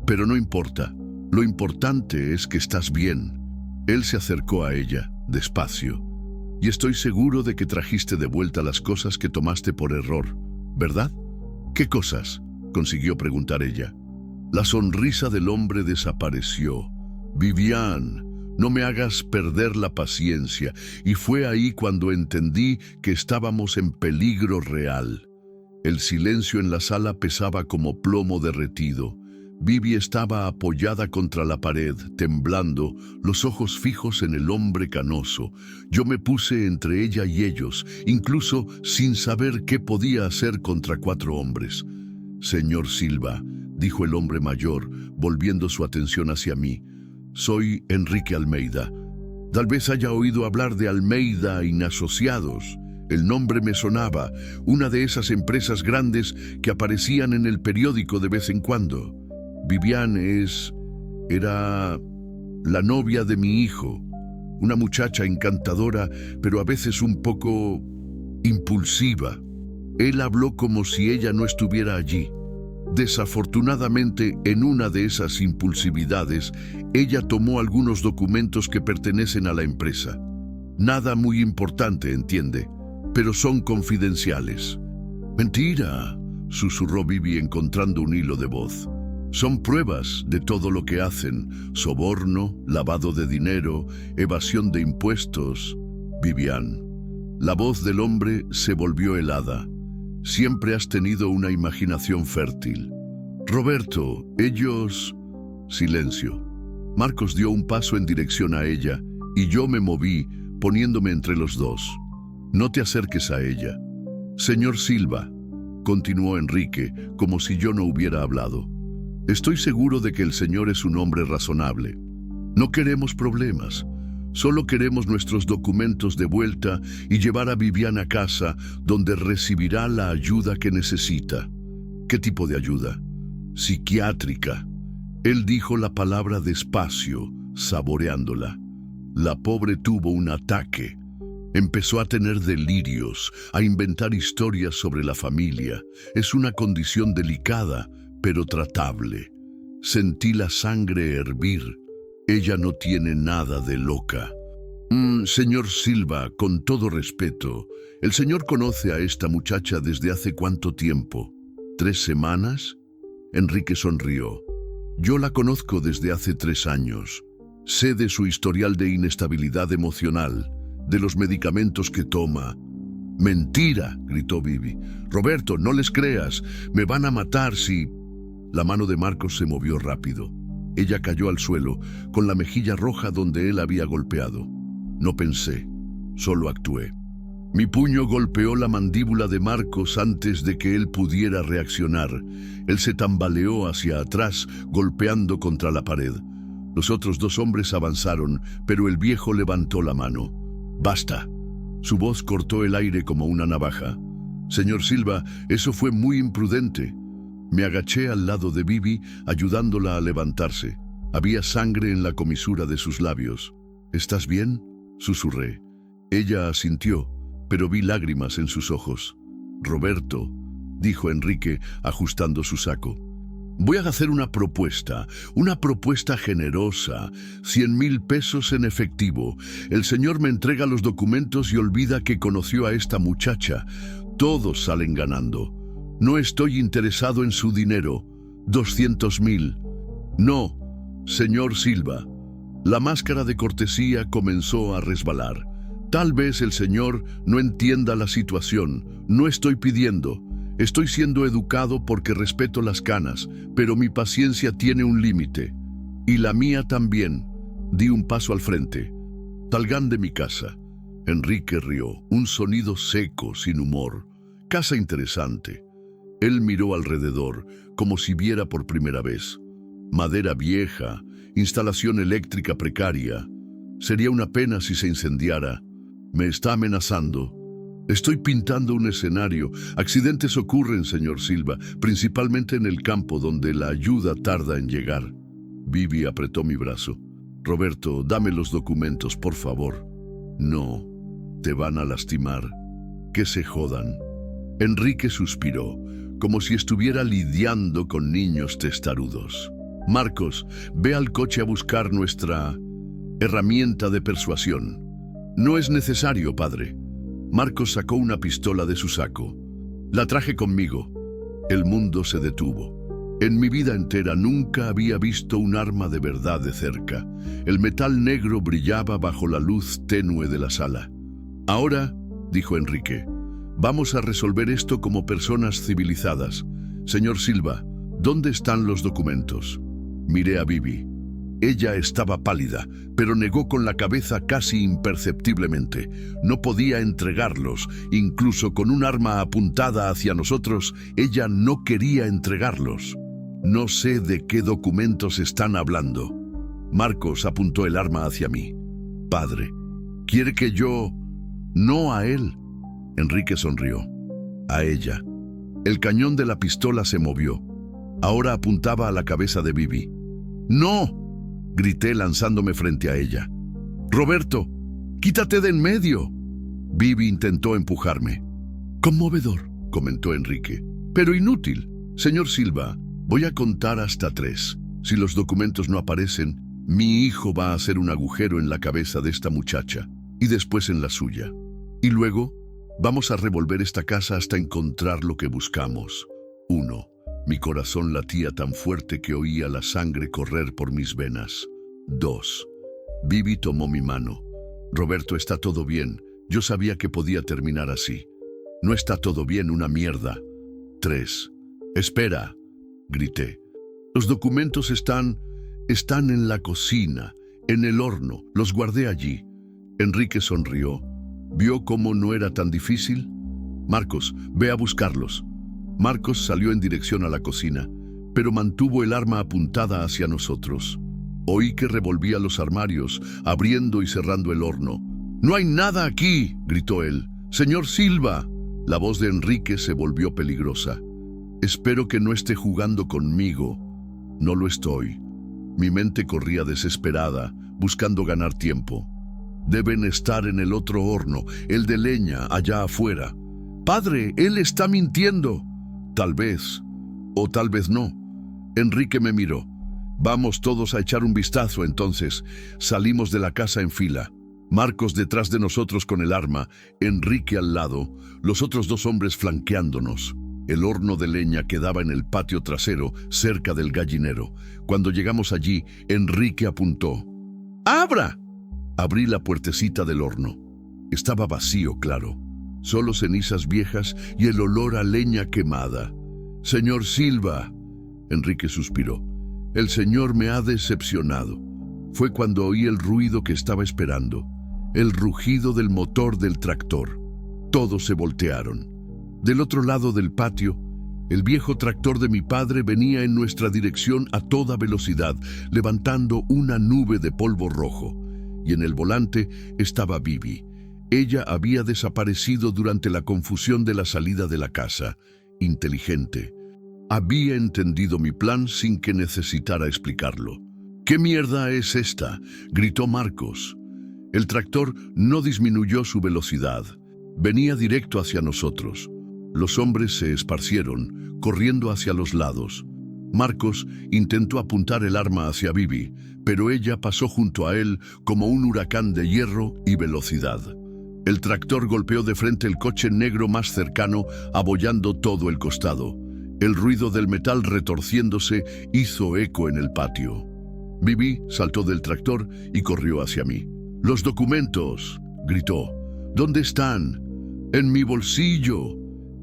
«Pero no importa. Lo importante es que estás bien». Él se acercó a ella, despacio. «Y estoy seguro de que trajiste de vuelta las cosas que tomaste por error, ¿verdad?» «¿Qué cosas?», consiguió preguntar ella. La sonrisa del hombre desapareció. «Vivian, no me hagas perder la paciencia». Y fue ahí cuando entendí que estábamos en peligro real. El silencio en la sala pesaba como plomo derretido. Bibi estaba apoyada contra la pared, temblando, los ojos fijos en el hombre canoso. Yo me puse entre ella y ellos, incluso sin saber qué podía hacer contra 4 hombres. «Señor Silva», dijo el hombre mayor, volviendo su atención hacia mí. «Soy Enrique Almeida. Tal vez haya oído hablar de Almeida y Asociados. El nombre me sonaba, una de esas empresas grandes que aparecían en el periódico de vez en cuando. Vivian era la novia de mi hijo, una muchacha encantadora, pero a veces un poco impulsiva. Él habló como si ella no estuviera allí. Desafortunadamente, en una de esas impulsividades, ella tomó algunos documentos que pertenecen a la empresa. Nada muy importante, entiende, pero son confidenciales». «Mentira», susurró Bibi encontrando un hilo de voz. «Son pruebas de todo lo que hacen: soborno, lavado de dinero, evasión de impuestos». «Vivian». La voz del hombre se volvió helada. «Siempre has tenido una imaginación fértil». «Roberto, ellos...». Silencio. Marcos dio un paso en dirección a ella y yo me moví, poniéndome entre los dos. «No te acerques a ella». «Señor Silva», continuó Enrique, como si yo no hubiera hablado. «Estoy seguro de que el señor es un hombre razonable. No queremos problemas. Solo queremos nuestros documentos de vuelta y llevar a Vivian a casa, donde recibirá la ayuda que necesita». «¿Qué tipo de ayuda?» «Psiquiátrica». Él dijo la palabra despacio, saboreándola. La pobre tuvo un ataque. Empezó a tener delirios, a inventar historias sobre la familia. Es una condición delicada, pero tratable. Sentí la sangre hervir. Ella no tiene nada de loca. Señor Silva, con todo respeto, ¿el señor conoce a esta muchacha desde hace cuánto tiempo? ¿3 semanas? Enrique sonrió. Yo la conozco desde hace 3 años. Sé de su historial de inestabilidad emocional, de los medicamentos que toma. «Mentira», gritó Bibi. «Roberto, no les creas. Me van a matar si...». La mano de Marcos se movió rápido. Ella cayó al suelo, con la mejilla roja donde él había golpeado. No pensé, solo actué. Mi puño golpeó la mandíbula de Marcos antes de que él pudiera reaccionar. Él se tambaleó hacia atrás, golpeando contra la pared. Los otros 2 hombres avanzaron, pero el viejo levantó la mano. «Basta». Su voz cortó el aire como una navaja. «Señor Silva, eso fue muy imprudente». Me agaché al lado de Bibi, ayudándola a levantarse. Había sangre en la comisura de sus labios. «¿Estás bien?», susurré. Ella asintió, pero vi lágrimas en sus ojos. «Roberto», dijo Enrique, ajustando su saco. «Voy a hacer una propuesta generosa, 100,000 pesos en efectivo. El señor me entrega los documentos y olvida que conoció a esta muchacha. Todos salen ganando. No estoy interesado en su dinero. 200,000. No, señor Silva». La máscara de cortesía comenzó a resbalar. «Tal vez el señor no entienda la situación. No estoy pidiendo». Estoy siendo educado porque respeto las canas, pero mi paciencia tiene un límite. Y la mía también. Di un paso al frente. Salgan de mi casa. Enrique rió, un sonido seco, sin humor. Casa interesante. Él miró alrededor, como si viera por primera vez. Madera vieja, instalación eléctrica precaria. Sería una pena si se incendiara. Me está amenazando. Estoy pintando un escenario. Accidentes ocurren, señor Silva, principalmente en el campo donde la ayuda tarda en llegar. Vivi apretó mi brazo. Roberto, dame los documentos, por favor. No, te van a lastimar. Que se jodan. Enrique suspiró, como si estuviera lidiando con niños testarudos. Marcos, ve al coche a buscar nuestra herramienta de persuasión. No es necesario, padre. Marcos sacó una pistola de su saco. La traje conmigo. El mundo se detuvo. En mi vida entera nunca había visto un arma de verdad de cerca. El metal negro brillaba bajo la luz tenue de la sala. Ahora, dijo Enrique, vamos a resolver esto como personas civilizadas. Señor Silva, ¿dónde están los documentos? Miré a Vivi. Ella estaba pálida, pero negó con la cabeza casi imperceptiblemente. No podía entregarlos, incluso con un arma apuntada hacia nosotros, ella no quería entregarlos. No sé de qué documentos están hablando. Marcos apuntó el arma hacia mí. Padre, ¿quiere que yo...? No a él. Enrique sonrió. A ella. El cañón de la pistola se movió. Ahora apuntaba a la cabeza de Vivi. ¡No!, grité lanzándome frente a ella. «Roberto, quítate de en medio». Vivi intentó empujarme. «Conmovedor», comentó Enrique. «Pero inútil. Señor Silva, voy a contar hasta 3. Si los documentos no aparecen, mi hijo va a hacer un agujero en la cabeza de esta muchacha y después en la suya. Y luego vamos a revolver esta casa hasta encontrar lo que buscamos. 1. Mi corazón latía tan fuerte que oía la sangre correr por mis venas. 2. Vivi tomó mi mano. Roberto, está todo bien. Yo sabía que podía terminar así. No está todo bien, una mierda. 3. Espera, grité. Los documentos están en la cocina, en el horno. Los guardé allí. Enrique sonrió. ¿Vio cómo no era tan difícil? Marcos, ve a buscarlos. Marcos salió en dirección a la cocina, pero mantuvo el arma apuntada hacia nosotros. Oí que revolvía los armarios, abriendo y cerrando el horno. «¡No hay nada aquí!», gritó él. «Señor Silva». La voz de Enrique se volvió peligrosa. «Espero que no esté jugando conmigo». No lo estoy. Mi mente corría desesperada, buscando ganar tiempo. Deben estar en el otro horno, el de leña, allá afuera. «Padre, él está mintiendo». Tal vez, o tal vez no. Enrique me miró. «Vamos todos a echar un vistazo entonces». Salimos de la casa en fila. Marcos detrás de nosotros con el arma, Enrique al lado, los otros 2 hombres flanqueándonos. El horno de leña quedaba en el patio trasero, cerca del gallinero. Cuando llegamos allí, Enrique apuntó. «¡Abra!». Abrí la puertecita del horno. Estaba vacío, claro. Solo cenizas viejas y el olor a leña quemada. «Señor Silva», Enrique suspiró, «el señor me ha decepcionado». Fue cuando oí el ruido que estaba esperando, el rugido del motor del tractor. Todos se voltearon. Del otro lado del patio, el viejo tractor de mi padre venía en nuestra dirección a toda velocidad, levantando una nube de polvo rojo. Y en el volante estaba Vivi. Ella había desaparecido durante la confusión de la salida de la casa. Inteligente. Había entendido mi plan sin que necesitara explicarlo. «¿Qué mierda es esta?», gritó Marcos. El tractor no disminuyó su velocidad. Venía directo hacia nosotros. Los hombres se esparcieron, corriendo hacia los lados. Marcos intentó apuntar el arma hacia Vivi, pero ella pasó junto a él como un huracán de hierro y velocidad. El tractor golpeó de frente el coche negro más cercano, abollando todo el costado. El ruido del metal retorciéndose hizo eco en el patio. Vivi saltó del tractor y corrió hacia mí. «¡Los documentos!», gritó. «¿Dónde están?». «En mi bolsillo».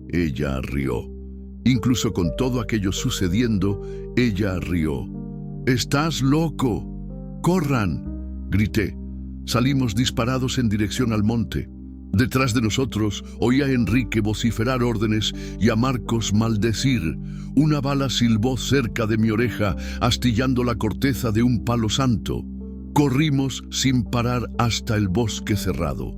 Ella rió. Incluso con todo aquello sucediendo, ella rió. «¡Estás loco! ¡Corran!», grité. Salimos disparados en dirección al monte. Detrás de nosotros oía a Enrique vociferar órdenes y a Marcos maldecir. Una bala silbó cerca de mi oreja, astillando la corteza de un palo santo. Corrimos sin parar hasta el bosque cerrado.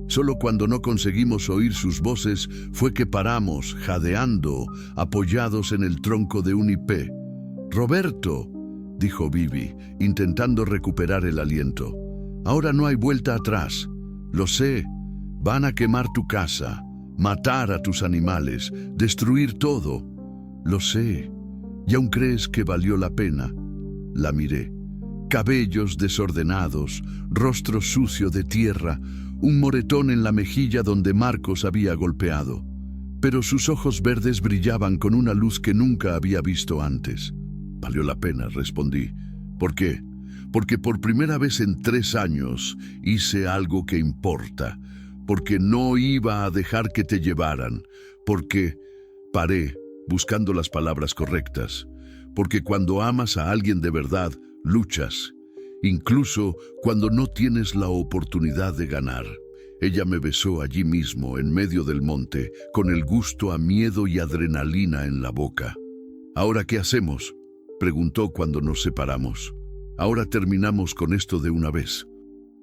Solo cuando no conseguimos oír sus voces fue que paramos, jadeando, apoyados en el tronco de un ipé. «Roberto», dijo Bibi, intentando recuperar el aliento. «Ahora no hay vuelta atrás. Lo sé. Van a quemar tu casa, matar a tus animales, destruir todo. Lo sé. ¿Y aún crees que valió la pena?». La miré. Cabellos desordenados, rostro sucio de tierra, un moretón en la mejilla donde Marcos había golpeado. Pero sus ojos verdes brillaban con una luz que nunca había visto antes. «Valió la pena», respondí. «¿Por qué?». «Porque por primera vez en 3 años hice algo que importa. Porque no iba a dejar que te llevaran. Porque…» Paré, buscando las palabras correctas. «Porque cuando amas a alguien de verdad, luchas, incluso cuando no tienes la oportunidad de ganar». Ella me besó allí mismo, en medio del monte, con el gusto a miedo y adrenalina en la boca. «¿Ahora qué hacemos?», preguntó cuando nos separamos. «Ahora terminamos con esto de una vez».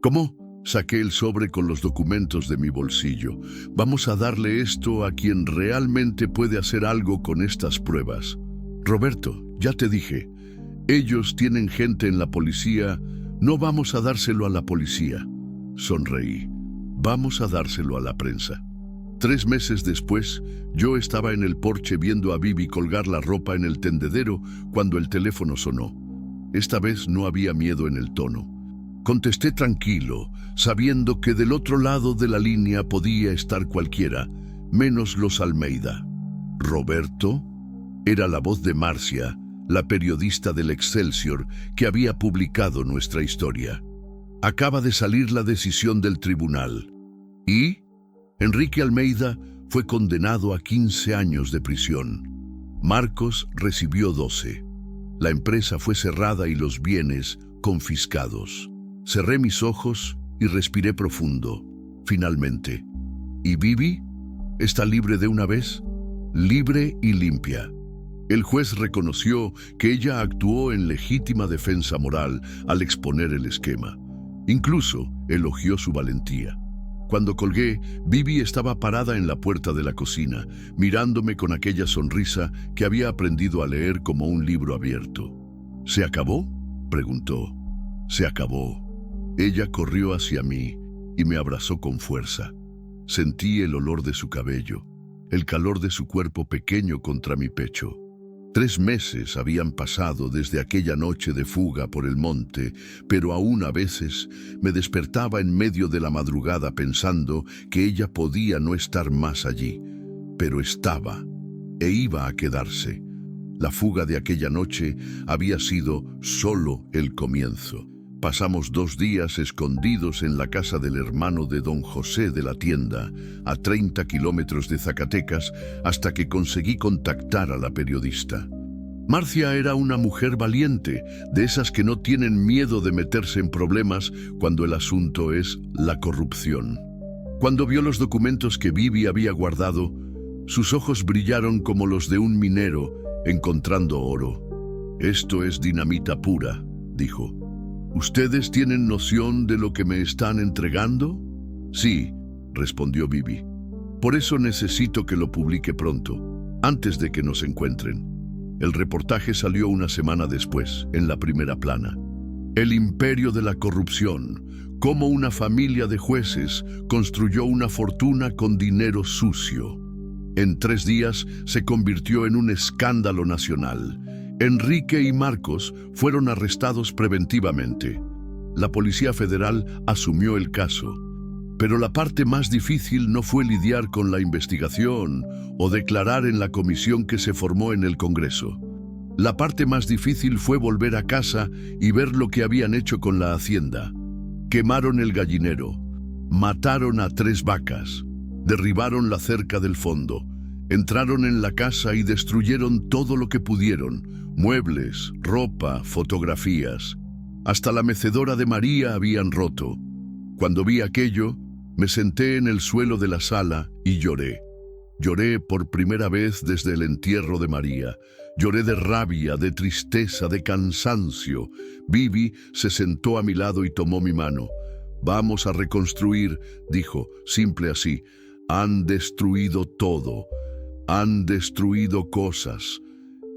«¿Cómo?». Saqué el sobre con los documentos de mi bolsillo. «Vamos a darle esto a quien realmente puede hacer algo con estas pruebas. Roberto, ya te dije, ellos tienen gente en la policía, no vamos a dárselo a la policía». Sonreí. «Vamos a dárselo a la prensa». 3 meses después, yo estaba en el porche viendo a Bibi colgar la ropa en el tendedero cuando el teléfono sonó. Esta vez no había miedo en el tono. Contesté tranquilo, sabiendo que del otro lado de la línea podía estar cualquiera, menos los Almeida. «¿Roberto?». Era la voz de Marcia, la periodista del Excelsior que había publicado nuestra historia. «Acaba de salir la decisión del tribunal». «¿Y?». Enrique Almeida fue condenado a 15 años de prisión. Marcos recibió 12. La empresa fue cerrada y los bienes confiscados. Cerré mis ojos y respiré profundo. Finalmente. ¿Y Bibi? ¿Está libre de una vez? Libre y limpia. El juez reconoció que ella actuó en legítima defensa moral al exponer el esquema. Incluso elogió su valentía. Cuando colgué, Bibi estaba parada en la puerta de la cocina, mirándome con aquella sonrisa que había aprendido a leer como un libro abierto. «¿Se acabó?», preguntó. «Se acabó». Ella corrió hacia mí y me abrazó con fuerza. Sentí el olor de su cabello, el calor de su cuerpo pequeño contra mi pecho. 3 meses habían pasado desde aquella noche de fuga por el monte, pero aún a veces me despertaba en medio de la madrugada pensando que ella podía no estar más allí. Pero estaba, e iba a quedarse. La fuga de aquella noche había sido solo el comienzo. Pasamos 2 días escondidos en la casa del hermano de don José de la tienda, a 30 kilómetros de Zacatecas, hasta que conseguí contactar a la periodista. Marcia era una mujer valiente, de esas que no tienen miedo de meterse en problemas cuando el asunto es la corrupción. Cuando vio los documentos que Bibi había guardado, sus ojos brillaron como los de un minero encontrando oro. «Esto es dinamita pura», dijo. «¿Ustedes tienen noción de lo que me están entregando?». «Sí», respondió Bibi. «Por eso necesito que lo publique pronto, antes de que nos encuentren». El reportaje salió una semana después, en la primera plana. El imperio de la corrupción, cómo una familia de jueces construyó una fortuna con dinero sucio. En 3 días se convirtió en un escándalo nacional. Enrique y Marcos fueron arrestados preventivamente. La Policía Federal asumió el caso. Pero la parte más difícil no fue lidiar con la investigación o declarar en la comisión que se formó en el Congreso. La parte más difícil fue volver a casa y ver lo que habían hecho con la hacienda. Quemaron el gallinero, mataron a 3 vacas, derribaron la cerca del fondo, Entraron en la casa y destruyeron todo lo que pudieron: muebles, ropa, fotografías. Hasta la mecedora de María habían roto. Cuando vi aquello, me senté en el suelo de la sala y lloré. Lloré por primera vez desde el entierro de María. Lloré de rabia, de tristeza, de cansancio. Vivi se sentó a mi lado y tomó mi mano. «Vamos a reconstruir», dijo, simple así. «Han destruido todo. Han destruido cosas».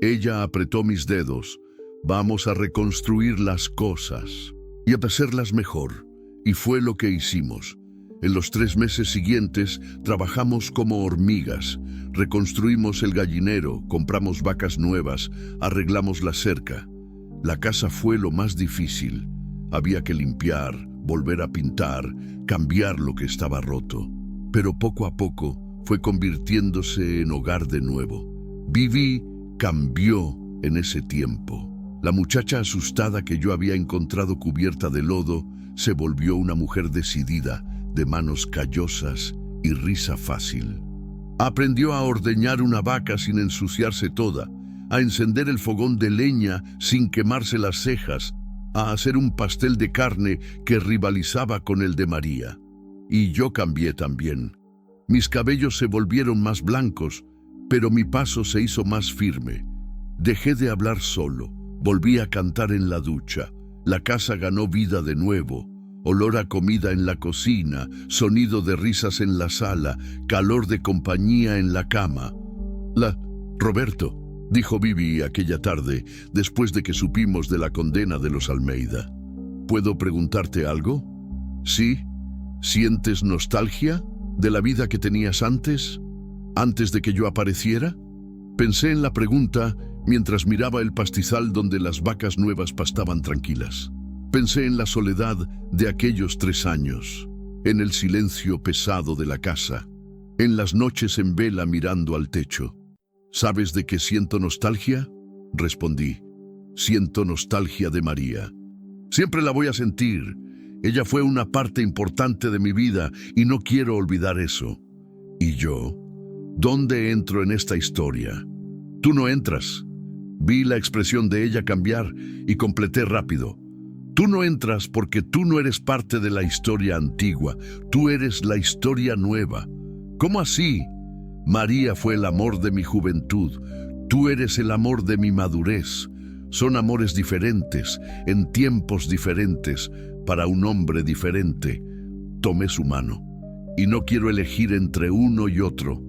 Ella apretó mis dedos. «Vamos a reconstruir las cosas y a hacerlas mejor». Y fue lo que hicimos. En los 3 meses siguientes trabajamos como hormigas. Reconstruimos el gallinero, compramos vacas nuevas, arreglamos la cerca. La casa fue lo más difícil. Había que limpiar, volver a pintar, cambiar lo que estaba roto. Pero poco a poco fue convirtiéndose en hogar de nuevo. Vivi cambió en ese tiempo. La muchacha asustada que yo había encontrado cubierta de lodo se volvió una mujer decidida, de manos callosas y risa fácil. Aprendió a ordeñar una vaca sin ensuciarse toda, a encender el fogón de leña sin quemarse las cejas, a hacer un pastel de carne que rivalizaba con el de María. Y yo cambié también. Mis cabellos se volvieron más blancos, pero mi paso se hizo más firme. Dejé de hablar solo, volví a cantar en la ducha. La casa ganó vida de nuevo. Olor a comida en la cocina, sonido de risas en la sala, calor de compañía en la cama. Roberto, dijo Vivi aquella tarde, después de que supimos de la condena de los Almeida. ¿Puedo preguntarte algo? ¿Sí? ¿Sientes nostalgia de la vida que tenías antes de que yo apareciera? Pensé en la pregunta mientras miraba el pastizal donde las vacas nuevas pastaban tranquilas. Pensé en la soledad de aquellos 3 años, en el silencio pesado de la casa, en las noches en vela mirando al techo. ¿Sabes de qué siento nostalgia? Respondí. Siento nostalgia de María. Siempre la voy a sentir. Ella fue una parte importante de mi vida y no quiero olvidar eso. ¿Y yo? ¿Dónde entro en esta historia? Tú no entras. Vi la expresión de ella cambiar y completé rápido. Tú no entras porque tú no eres parte de la historia antigua. Tú eres la historia nueva. ¿Cómo así? María fue el amor de mi juventud. Tú eres el amor de mi madurez. Son amores diferentes, en tiempos diferentes, para un hombre diferente. Tomé su mano. Y no quiero elegir entre uno y otro.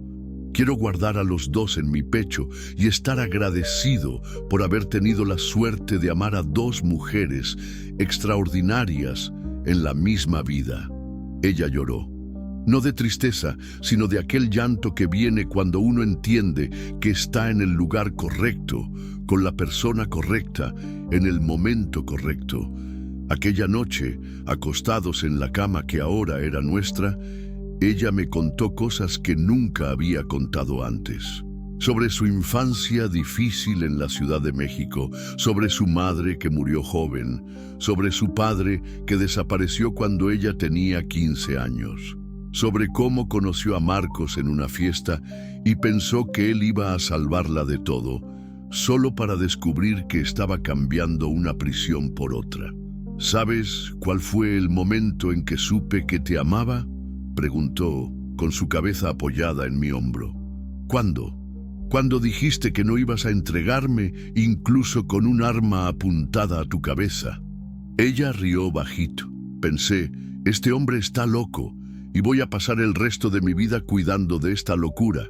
Quiero guardar a los dos en mi pecho y estar agradecido por haber tenido la suerte de amar a 2 mujeres extraordinarias en la misma vida. Ella lloró. No de tristeza, sino de aquel llanto que viene cuando uno entiende que está en el lugar correcto, con la persona correcta, en el momento correcto. Aquella noche, acostados en la cama que ahora era nuestra, ella me contó cosas que nunca había contado antes. Sobre su infancia difícil en la Ciudad de México, sobre su madre que murió joven, sobre su padre que desapareció cuando ella tenía 15 años, sobre cómo conoció a Marcos en una fiesta y pensó que él iba a salvarla de todo, solo para descubrir que estaba cambiando una prisión por otra. ¿Sabes cuál fue el momento en que supe que te amaba?, preguntó, con su cabeza apoyada en mi hombro. ¿Cuándo? ¿Cuándo dijiste que no ibas a entregarme incluso con un arma apuntada a tu cabeza? Ella rió bajito. Pensé, este hombre está loco y voy a pasar el resto de mi vida cuidando de esta locura.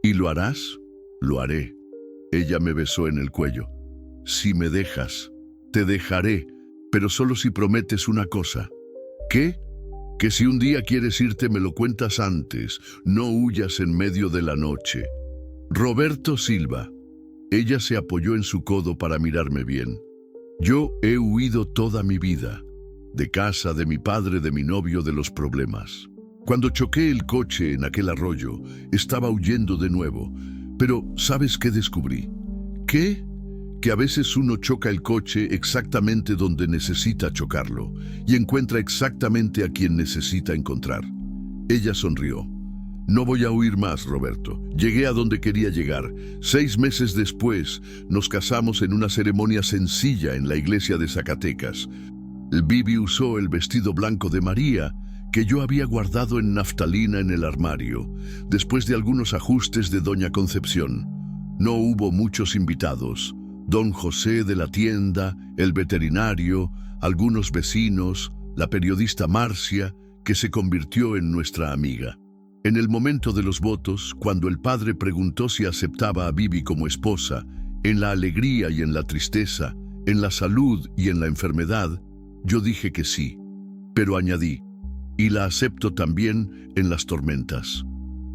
¿Y lo harás? Lo haré. Ella me besó en el cuello. Si me dejas, te dejaré, pero solo si prometes una cosa. ¿Qué? Que si un día quieres irte me lo cuentas antes, no huyas en medio de la noche. Roberto Silva. Ella se apoyó en su codo para mirarme bien. Yo he huido toda mi vida, de casa, de mi padre, de mi novio, de los problemas. Cuando choqué el coche en aquel arroyo, estaba huyendo de nuevo. Pero, ¿sabes qué descubrí? ¿Qué? Que a veces uno choca el coche exactamente donde necesita chocarlo y encuentra exactamente a quien necesita encontrar. Ella sonrió. No voy a huir más, Roberto. Llegué a donde quería llegar. 6 meses después, nos casamos en una ceremonia sencilla en la iglesia de Zacatecas. Bibi usó el vestido blanco de María, que yo había guardado en naftalina en el armario, después de algunos ajustes de Doña Concepción. No hubo muchos invitados. Don José de la tienda, el veterinario, algunos vecinos, la periodista Marcia, que se convirtió en nuestra amiga. En el momento de los votos, cuando el padre preguntó si aceptaba a Bibi como esposa, en la alegría y en la tristeza, en la salud y en la enfermedad, yo dije que sí, pero añadí, y la acepto también en las tormentas.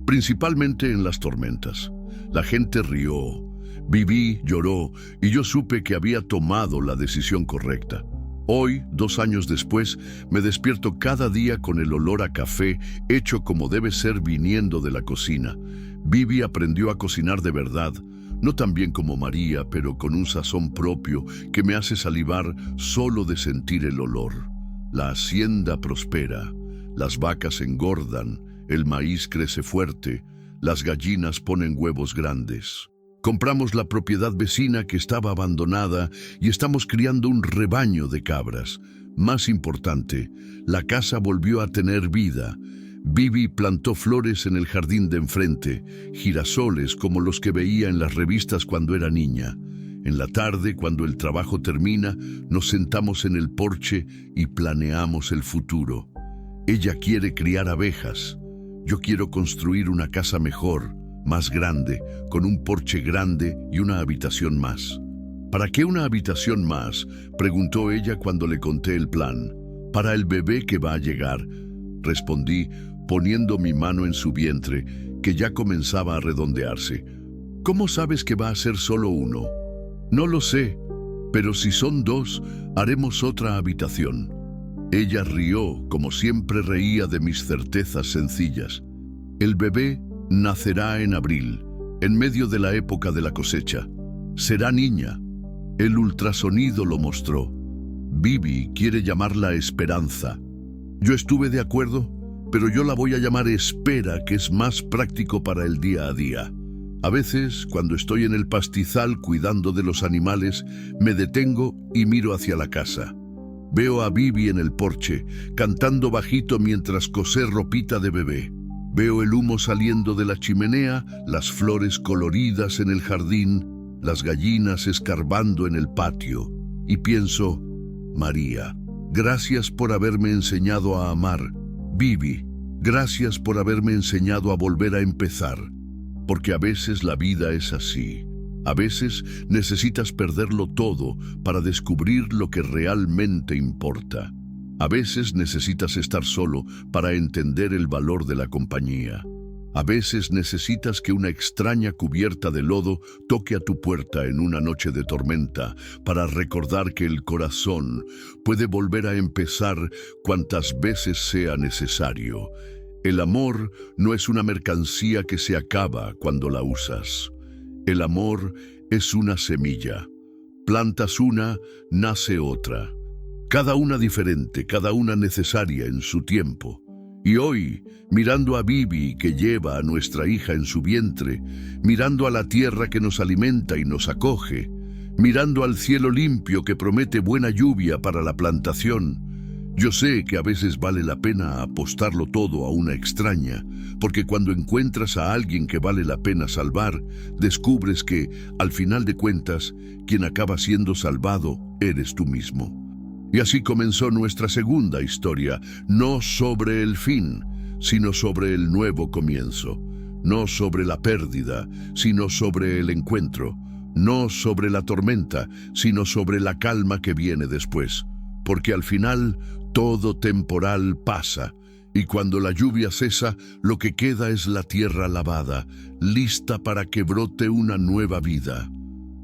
Principalmente en las tormentas. La gente rió, Bibi lloró y yo supe que había tomado la decisión correcta. Hoy, 2 años después, me despierto cada día con el olor a café hecho como debe ser viniendo de la cocina. Bibi aprendió a cocinar de verdad, no tan bien como María, pero con un sazón propio que me hace salivar solo de sentir el olor. La hacienda prospera, las vacas engordan, el maíz crece fuerte, las gallinas ponen huevos grandes. Compramos la propiedad vecina que estaba abandonada y estamos criando un rebaño de cabras. Más importante, la casa volvió a tener vida. Bibi plantó flores en el jardín de enfrente, girasoles como los que veía en las revistas cuando era niña. En la tarde, cuando el trabajo termina, nos sentamos en el porche y planeamos el futuro. Ella quiere criar abejas. Yo quiero construir una casa mejor, más grande, con un porche grande y una habitación más. ¿Para qué una habitación más?, preguntó ella cuando le conté el plan. Para el bebé que va a llegar, respondí, poniendo mi mano en su vientre, que ya comenzaba a redondearse. ¿Cómo sabes que va a ser solo uno? No lo sé, pero si son 2, haremos otra habitación. Ella rió, como siempre reía de mis certezas sencillas. El bebé nacerá en abril, en medio de la época de la cosecha. Será niña. El ultrasonido lo mostró. Bibi quiere llamarla Esperanza. Yo estuve de acuerdo, pero yo la voy a llamar Espera, que es más práctico para el día a día. A veces, cuando estoy en el pastizal cuidando de los animales, me detengo y miro hacia la casa. Veo a Bibi en el porche, cantando bajito mientras cosé ropita de bebé. Veo el humo saliendo de la chimenea, las flores coloridas en el jardín, las gallinas escarbando en el patio. Y pienso, María, gracias por haberme enseñado a amar. Bibi, gracias por haberme enseñado a volver a empezar. Porque a veces la vida es así. A veces necesitas perderlo todo para descubrir lo que realmente importa. A veces necesitas estar solo para entender el valor de la compañía. A veces necesitas que una extraña cubierta de lodo toque a tu puerta en una noche de tormenta para recordar que el corazón puede volver a empezar cuantas veces sea necesario. El amor no es una mercancía que se acaba cuando la usas. El amor es una semilla. Plantas una, nace otra. Cada una diferente, cada una necesaria en su tiempo. Y hoy, mirando a Bibi que lleva a nuestra hija en su vientre, mirando a la tierra que nos alimenta y nos acoge, mirando al cielo limpio que promete buena lluvia para la plantación, yo sé que a veces vale la pena apostarlo todo a una extraña, porque cuando encuentras a alguien que vale la pena salvar, descubres que, al final de cuentas, quien acaba siendo salvado eres tú mismo. Y así comenzó nuestra segunda historia, no sobre el fin, sino sobre el nuevo comienzo. No sobre la pérdida, sino sobre el encuentro. No sobre la tormenta, sino sobre la calma que viene después. Porque al final, todo temporal pasa, y cuando la lluvia cesa, lo que queda es la tierra lavada, lista para que brote una nueva vida.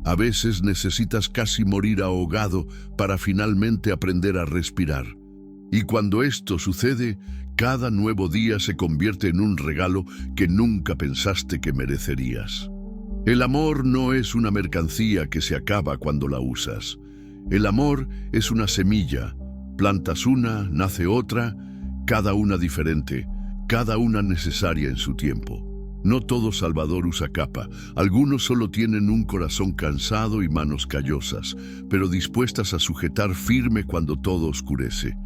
A veces necesitas casi morir ahogado para finalmente aprender a respirar. Y cuando esto sucede, cada nuevo día se convierte en un regalo que nunca pensaste que merecerías. El amor no es una mercancía que se acaba cuando la usas. El amor es una semilla. Plantas una, nace otra, cada una diferente, cada una necesaria en su tiempo. No todo Salvador usa capa, algunos solo tienen un corazón cansado y manos callosas, pero dispuestas a sujetar firme cuando todo oscurece.